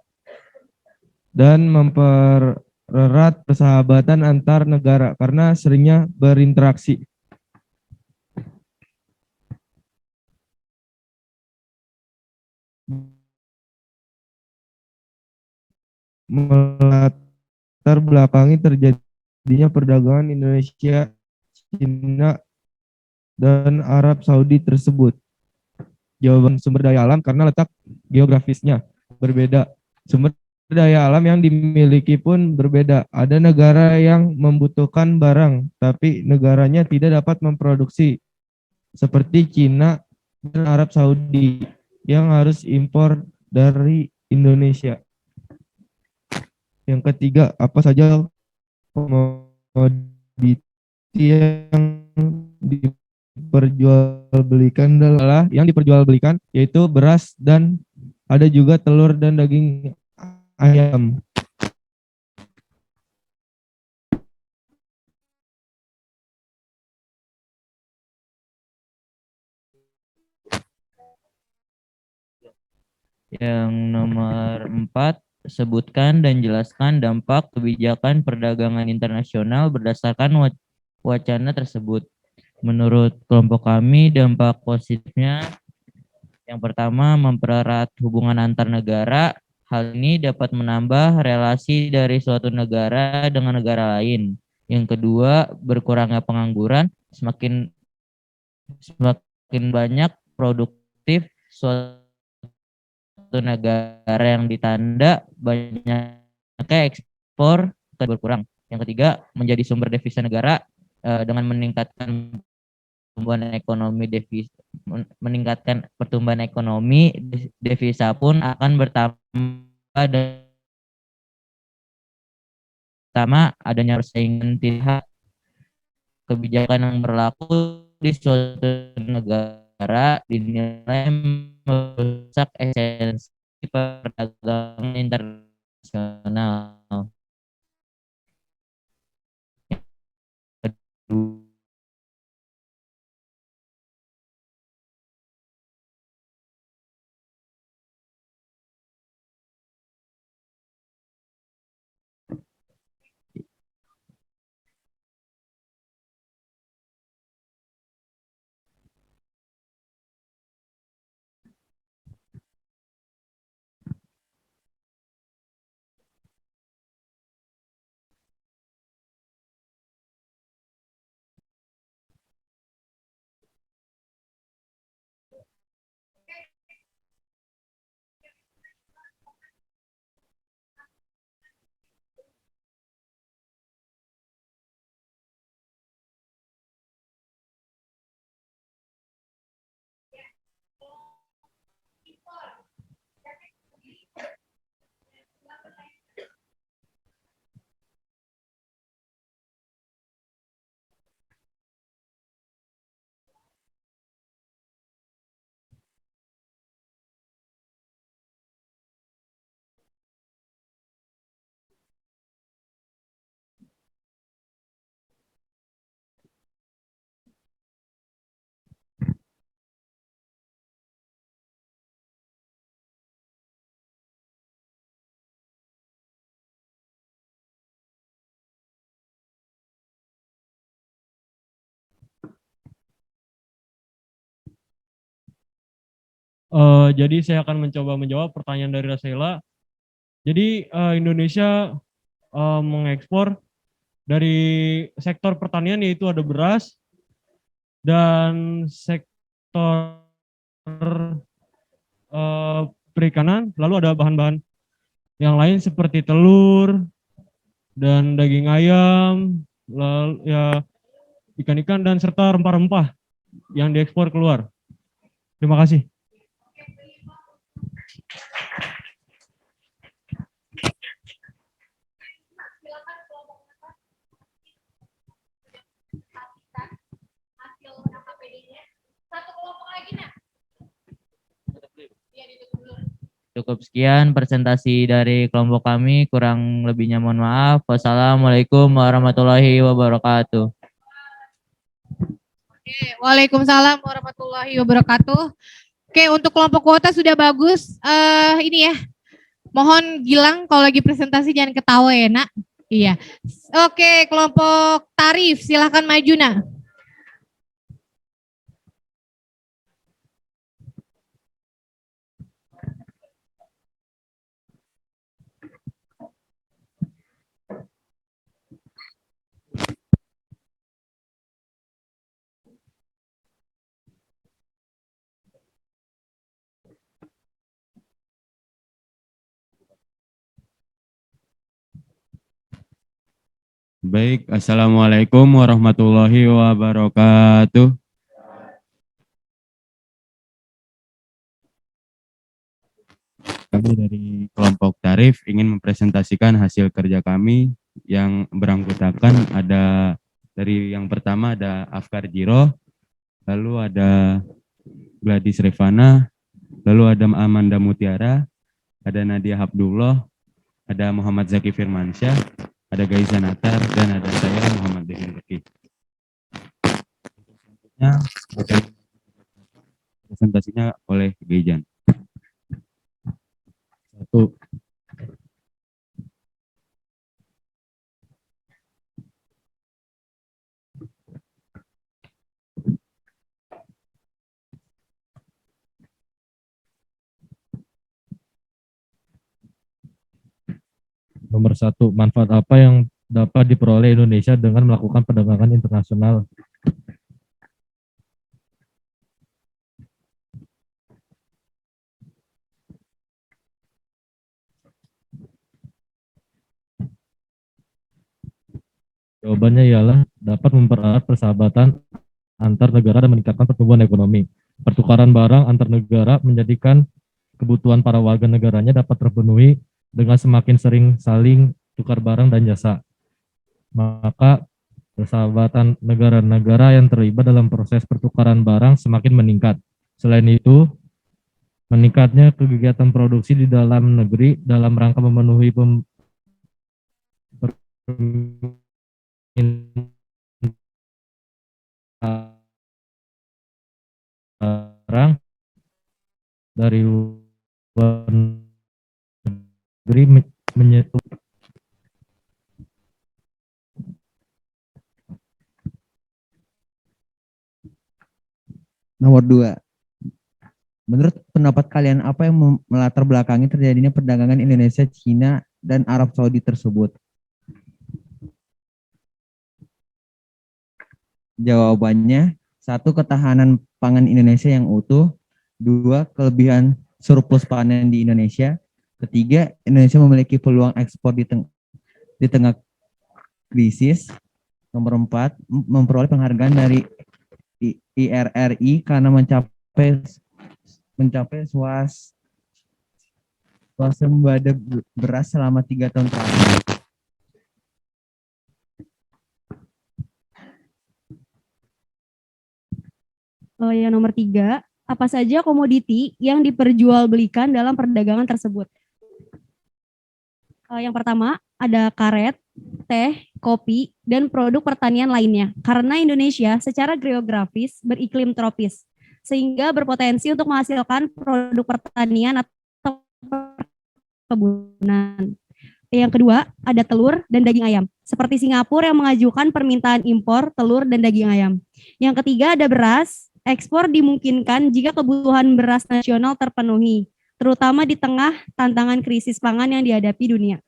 dan mempererat persahabatan antar negara karena seringnya berinteraksi. Melatar belakangi terjadinya perdagangan Indonesia, Cina, dan Arab Saudi tersebut. Jawaban sumber daya alam karena letak geografisnya berbeda. Sumber daya alam yang dimiliki pun berbeda. Ada negara yang membutuhkan barang, tapi negaranya tidak dapat memproduksi, seperti Cina dan Arab Saudi yang harus impor dari Indonesia. Yang ketiga, apa saja komoditi yang diperjualbelikan adalah yang diperjualbelikan yaitu beras dan ada juga telur dan daging ayam. Yang nomor 4, sebutkan dan jelaskan dampak kebijakan perdagangan internasional berdasarkan wacana tersebut. Menurut kelompok kami, dampak positifnya yang pertama, mempererat hubungan antar negara. Hal ini dapat menambah relasi dari suatu negara dengan negara lain. Yang kedua, berkurangnya pengangguran. Semakin banyak produktif suatu negara yang ditanda, banyaknya ekspor akan berkurang. Yang ketiga, menjadi sumber devisa negara dengan meningkatkan pertumbuhan ekonomi meningkatkan pertumbuhan ekonomi, devisa pun akan bertambah dan pertama adanya persaingan tidak kebijakan yang berlaku di suatu negara dinilai merusak esensi perdagangan internasional. Jadi saya akan mencoba menjawab pertanyaan dari Rasela. Jadi Indonesia mengekspor dari sektor pertanian yaitu ada beras dan sektor perikanan, lalu ada bahan-bahan yang lain seperti telur dan daging ayam, lalu ya ikan-ikan dan serta rempah-rempah yang diekspor keluar. Terima kasih. Cukup sekian presentasi dari kelompok kami, kurang lebihnya mohon maaf. Wassalamualaikum warahmatullahi wabarakatuh. Oke, waalaikumsalam warahmatullahi wabarakatuh. Oke, untuk kelompok kuota sudah bagus. Ini ya, mohon Gilang kalau lagi presentasi jangan ketawa ya nak. Iya. Oke, kelompok tarif silahkan maju nak. Baik, Assalamualaikum warahmatullahi wabarakatuh. Kami dari kelompok tarif ingin mempresentasikan hasil kerja kami yang beranggotakan ada dari yang pertama ada Afkar Jiro, lalu ada Gladys Revana, lalu ada Amanda Mutiara, ada Nadia Abdullah, ada Muhammad Zaki Firmansyah, ada Gaiza Natar, dan ada saya Muhammad Devin Beki. Presentasinya oleh Gejan. Satu. Nomor satu, manfaat apa yang dapat diperoleh Indonesia dengan melakukan perdagangan internasional? Jawabannya ialah dapat mempererat persahabatan antar negara dan meningkatkan pertumbuhan ekonomi. Pertukaran barang antar negara menjadikan kebutuhan para warga negaranya dapat terpenuhi dengan semakin sering saling tukar barang dan jasa. Maka persahabatan negara-negara yang terlibat dalam proses pertukaran barang semakin meningkat. Selain itu, meningkatnya kegiatan produksi di dalam negeri dalam rangka memenuhi barang dari luar negeri menyentuh. Nomor 2. Menurut pendapat kalian, apa yang melatar belakangi terjadinya perdagangan Indonesia, Cina, dan Arab Saudi tersebut? Jawabannya, 1. Ketahanan pangan Indonesia yang utuh. 2. Kelebihan surplus panen di Indonesia. 3. Indonesia memiliki peluang ekspor di tengah krisis. Nomor 4. Memperoleh penghargaan dari IRRI karena mencapai swasembada beras selama 3 tahun terakhir. Yang nomor 3, apa saja komoditi yang diperjualbelikan dalam perdagangan tersebut? Yang pertama, ada karet, teh, kopi, dan produk pertanian lainnya. Karena Indonesia secara geografis beriklim tropis, sehingga berpotensi untuk menghasilkan produk pertanian atau perkebunan. Yang kedua, ada telur dan daging ayam. Seperti Singapura yang mengajukan permintaan impor telur dan daging ayam. Yang ketiga, ada beras. Ekspor dimungkinkan jika kebutuhan beras nasional terpenuhi, terutama di tengah tantangan krisis pangan yang dihadapi dunia.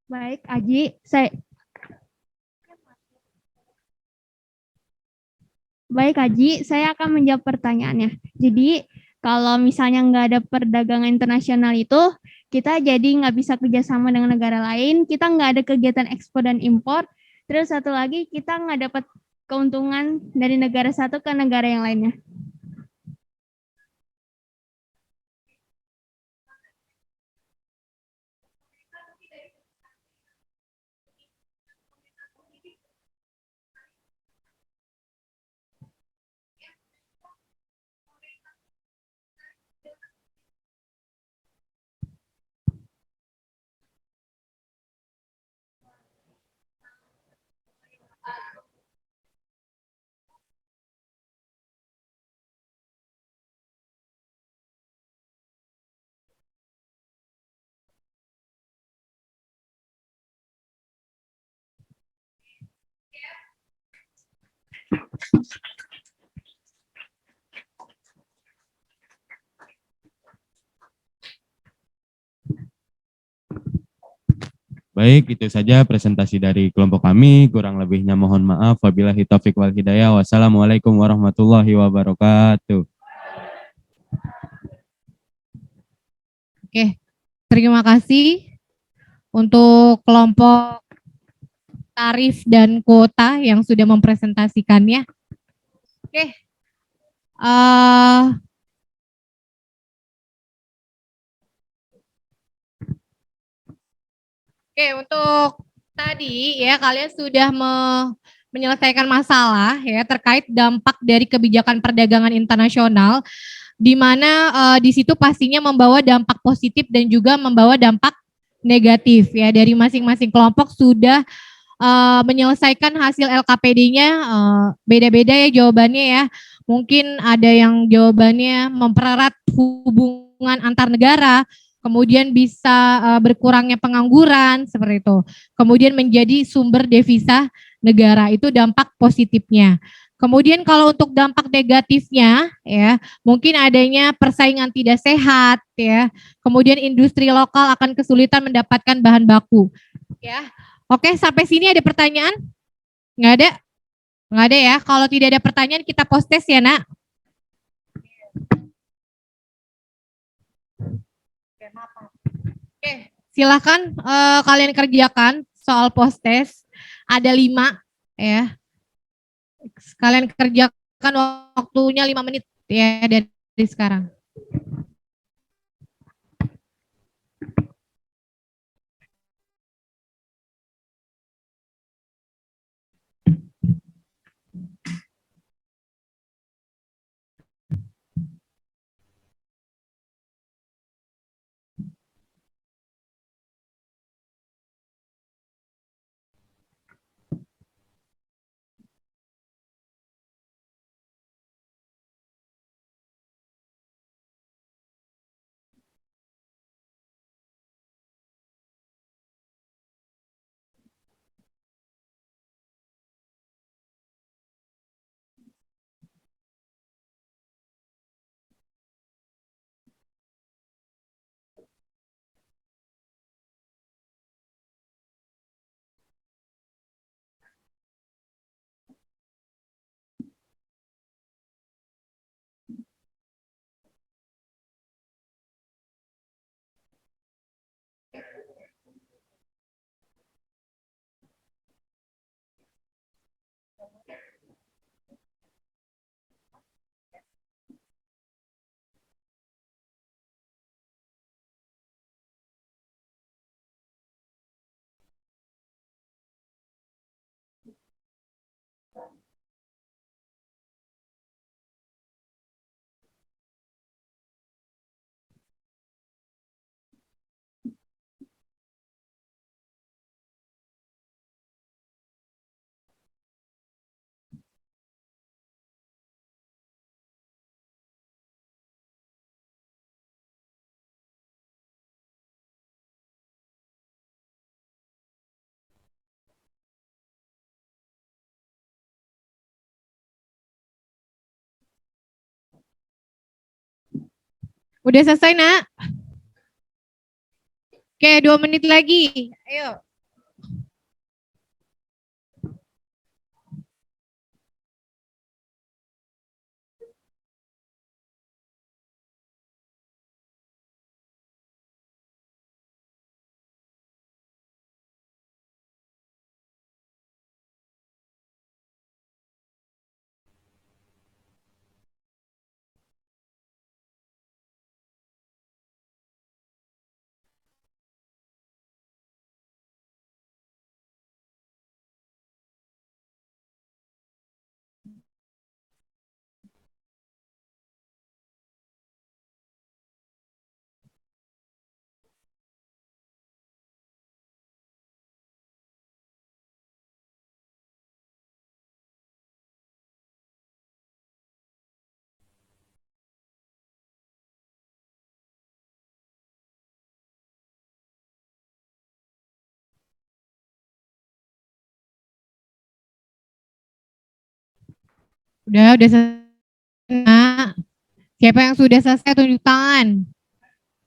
Baik, Aji. Baik, Haji, saya akan menjawab pertanyaannya. Jadi, kalau misalnya nggak ada perdagangan internasional itu, kita jadi nggak bisa kerjasama dengan negara lain, kita nggak ada kegiatan ekspor dan impor, terus satu lagi kita nggak dapat keuntungan dari negara satu ke negara yang lainnya. Baik, itu saja presentasi dari kelompok kami. Kurang lebihnya mohon maaf. Wabillahi taufiq wal hidayah. Wassalamualaikum warahmatullahi wabarakatuh. Oke, terima kasih untuk kelompok tarif dan kuota yang sudah mempresentasikannya. Oke, untuk tadi ya kalian sudah menyelesaikan masalah ya terkait dampak dari kebijakan perdagangan internasional, di mana di situ pastinya membawa dampak positif dan juga membawa dampak negatif ya. Dari masing-masing kelompok sudah menyelesaikan hasil LKPD-nya beda-beda ya jawabannya ya. Mungkin ada yang jawabannya mempererat hubungan antar negara, kemudian bisa berkurangnya pengangguran seperti itu. Kemudian menjadi sumber devisa negara, itu dampak positifnya. Kemudian kalau untuk dampak negatifnya ya, mungkin adanya persaingan tidak sehat ya. Kemudian industri lokal akan kesulitan mendapatkan bahan baku ya. Oke, sampai sini ada pertanyaan? Nggak ada? Nggak ada ya. Kalau tidak ada pertanyaan kita post test ya, Nak. Oke, silakan kalian kerjakan soal post test. Ada 5 ya. Kalian kerjakan waktunya 5 menit ya dari sekarang. Udah selesai, Nak? Oke, 2 menit lagi. Ayo. Udah selesai. Nak. Siapa yang sudah selesai tunjuk tangan.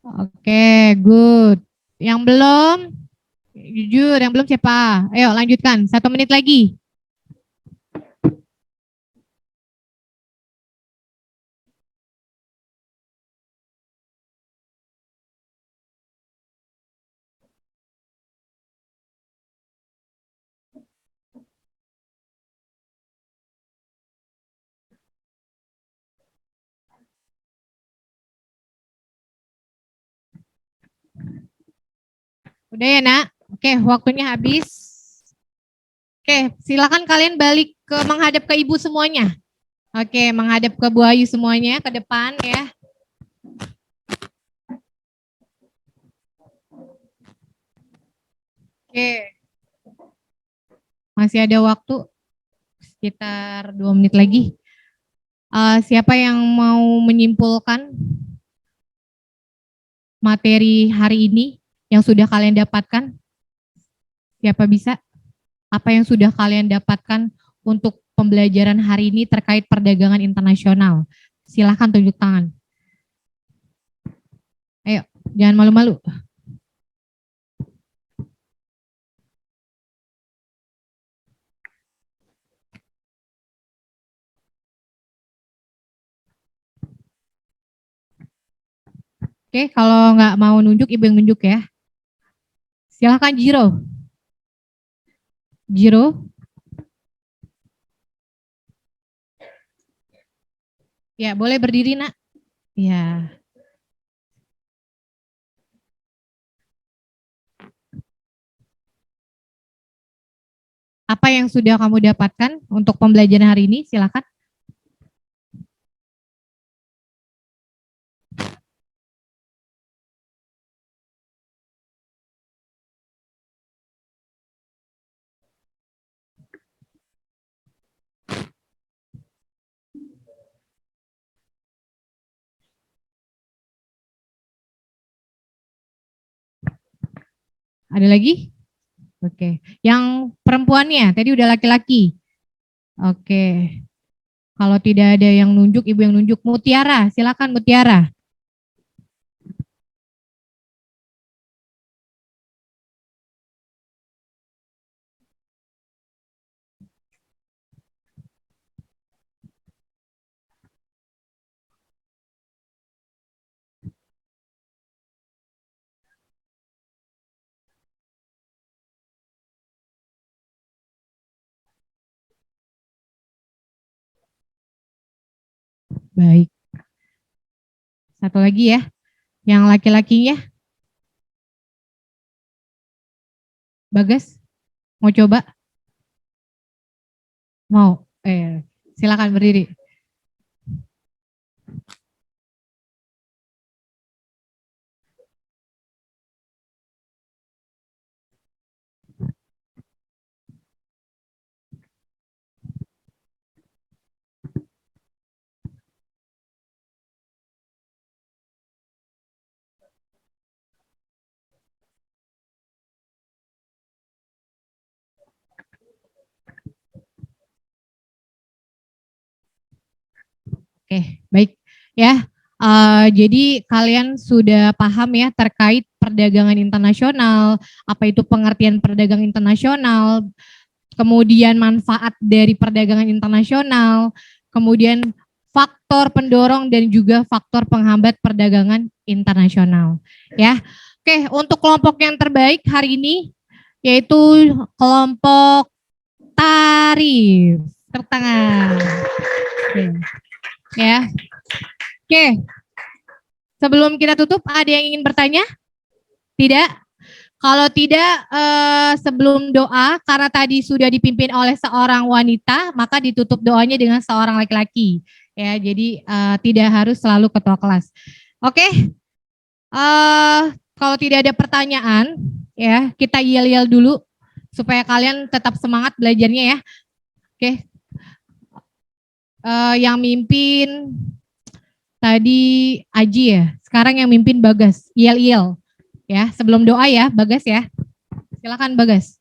Oke, good. Yang belum, jujur, yang belum siapa? Ayo lanjutkan, 1 menit lagi. Udah ya nak? Oke, waktunya habis. Oke, silakan kalian balik ke menghadap ke ibu semuanya. Oke, menghadap ke Bu Ayu semuanya ke depan ya. Oke. Masih ada waktu sekitar 2 menit lagi. Siapa yang mau menyimpulkan materi hari ini yang sudah kalian dapatkan? Siapa bisa? Apa yang sudah kalian dapatkan untuk pembelajaran hari ini terkait perdagangan internasional? Silahkan tunjuk tangan. Ayo, jangan malu-malu. Oke, kalau nggak mau nunjuk, ibu yang nunjuk ya. Silahkan Jiro. Jiro. Ya, boleh berdiri nak. Ya. Apa yang sudah kamu dapatkan untuk pembelajaran hari ini? Silakan. Ada lagi? Oke. Yang perempuannya, tadi udah laki-laki. Oke. Kalau tidak ada yang nunjuk, ibu yang nunjuk. Mutiara, silakan Mutiara. Baik. Satu lagi ya. Yang laki-lakinya. Bagas, mau coba? Mau? Silakan berdiri. Oke, baik. Ya, jadi kalian sudah paham ya terkait perdagangan internasional, apa itu pengertian perdagangan internasional, kemudian manfaat dari perdagangan internasional, kemudian faktor pendorong dan juga faktor penghambat perdagangan internasional. Ya, oke. Untuk kelompok yang terbaik hari ini yaitu kelompok tarif. Tepuk tangan. Oke. Ya, oke. Sebelum kita tutup, ada yang ingin bertanya? Tidak? Kalau tidak, sebelum doa, karena tadi sudah dipimpin oleh seorang wanita, maka ditutup doanya dengan seorang laki-laki. Ya, jadi tidak harus selalu ketua kelas. Oke. Kalau tidak ada pertanyaan, ya kita yel-yel dulu supaya kalian tetap semangat belajarnya ya. Oke. Yang mimpin tadi Aji ya, sekarang yang mimpin Bagas, yel-yel. Ya, sebelum doa ya, Bagas ya. Silakan Bagas.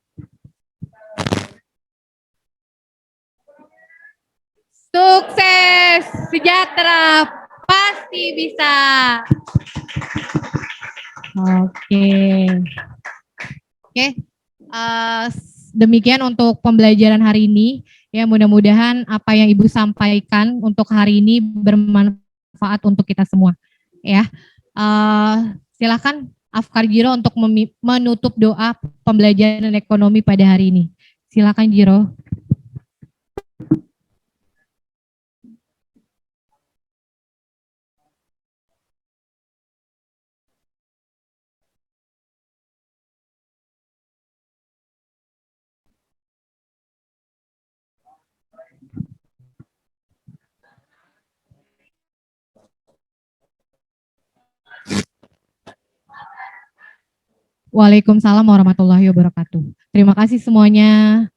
Sukses, sejahtera, pasti bisa. Oke, demikian untuk pembelajaran hari ini. Ya, mudah-mudahan apa yang Ibu sampaikan untuk hari ini bermanfaat untuk kita semua. Ya, silakan Afkar Jiro untuk menutup doa pembelajaran ekonomi pada hari ini. Silakan Jiro. Waalaikumsalam warahmatullahi wabarakatuh. Terima kasih semuanya.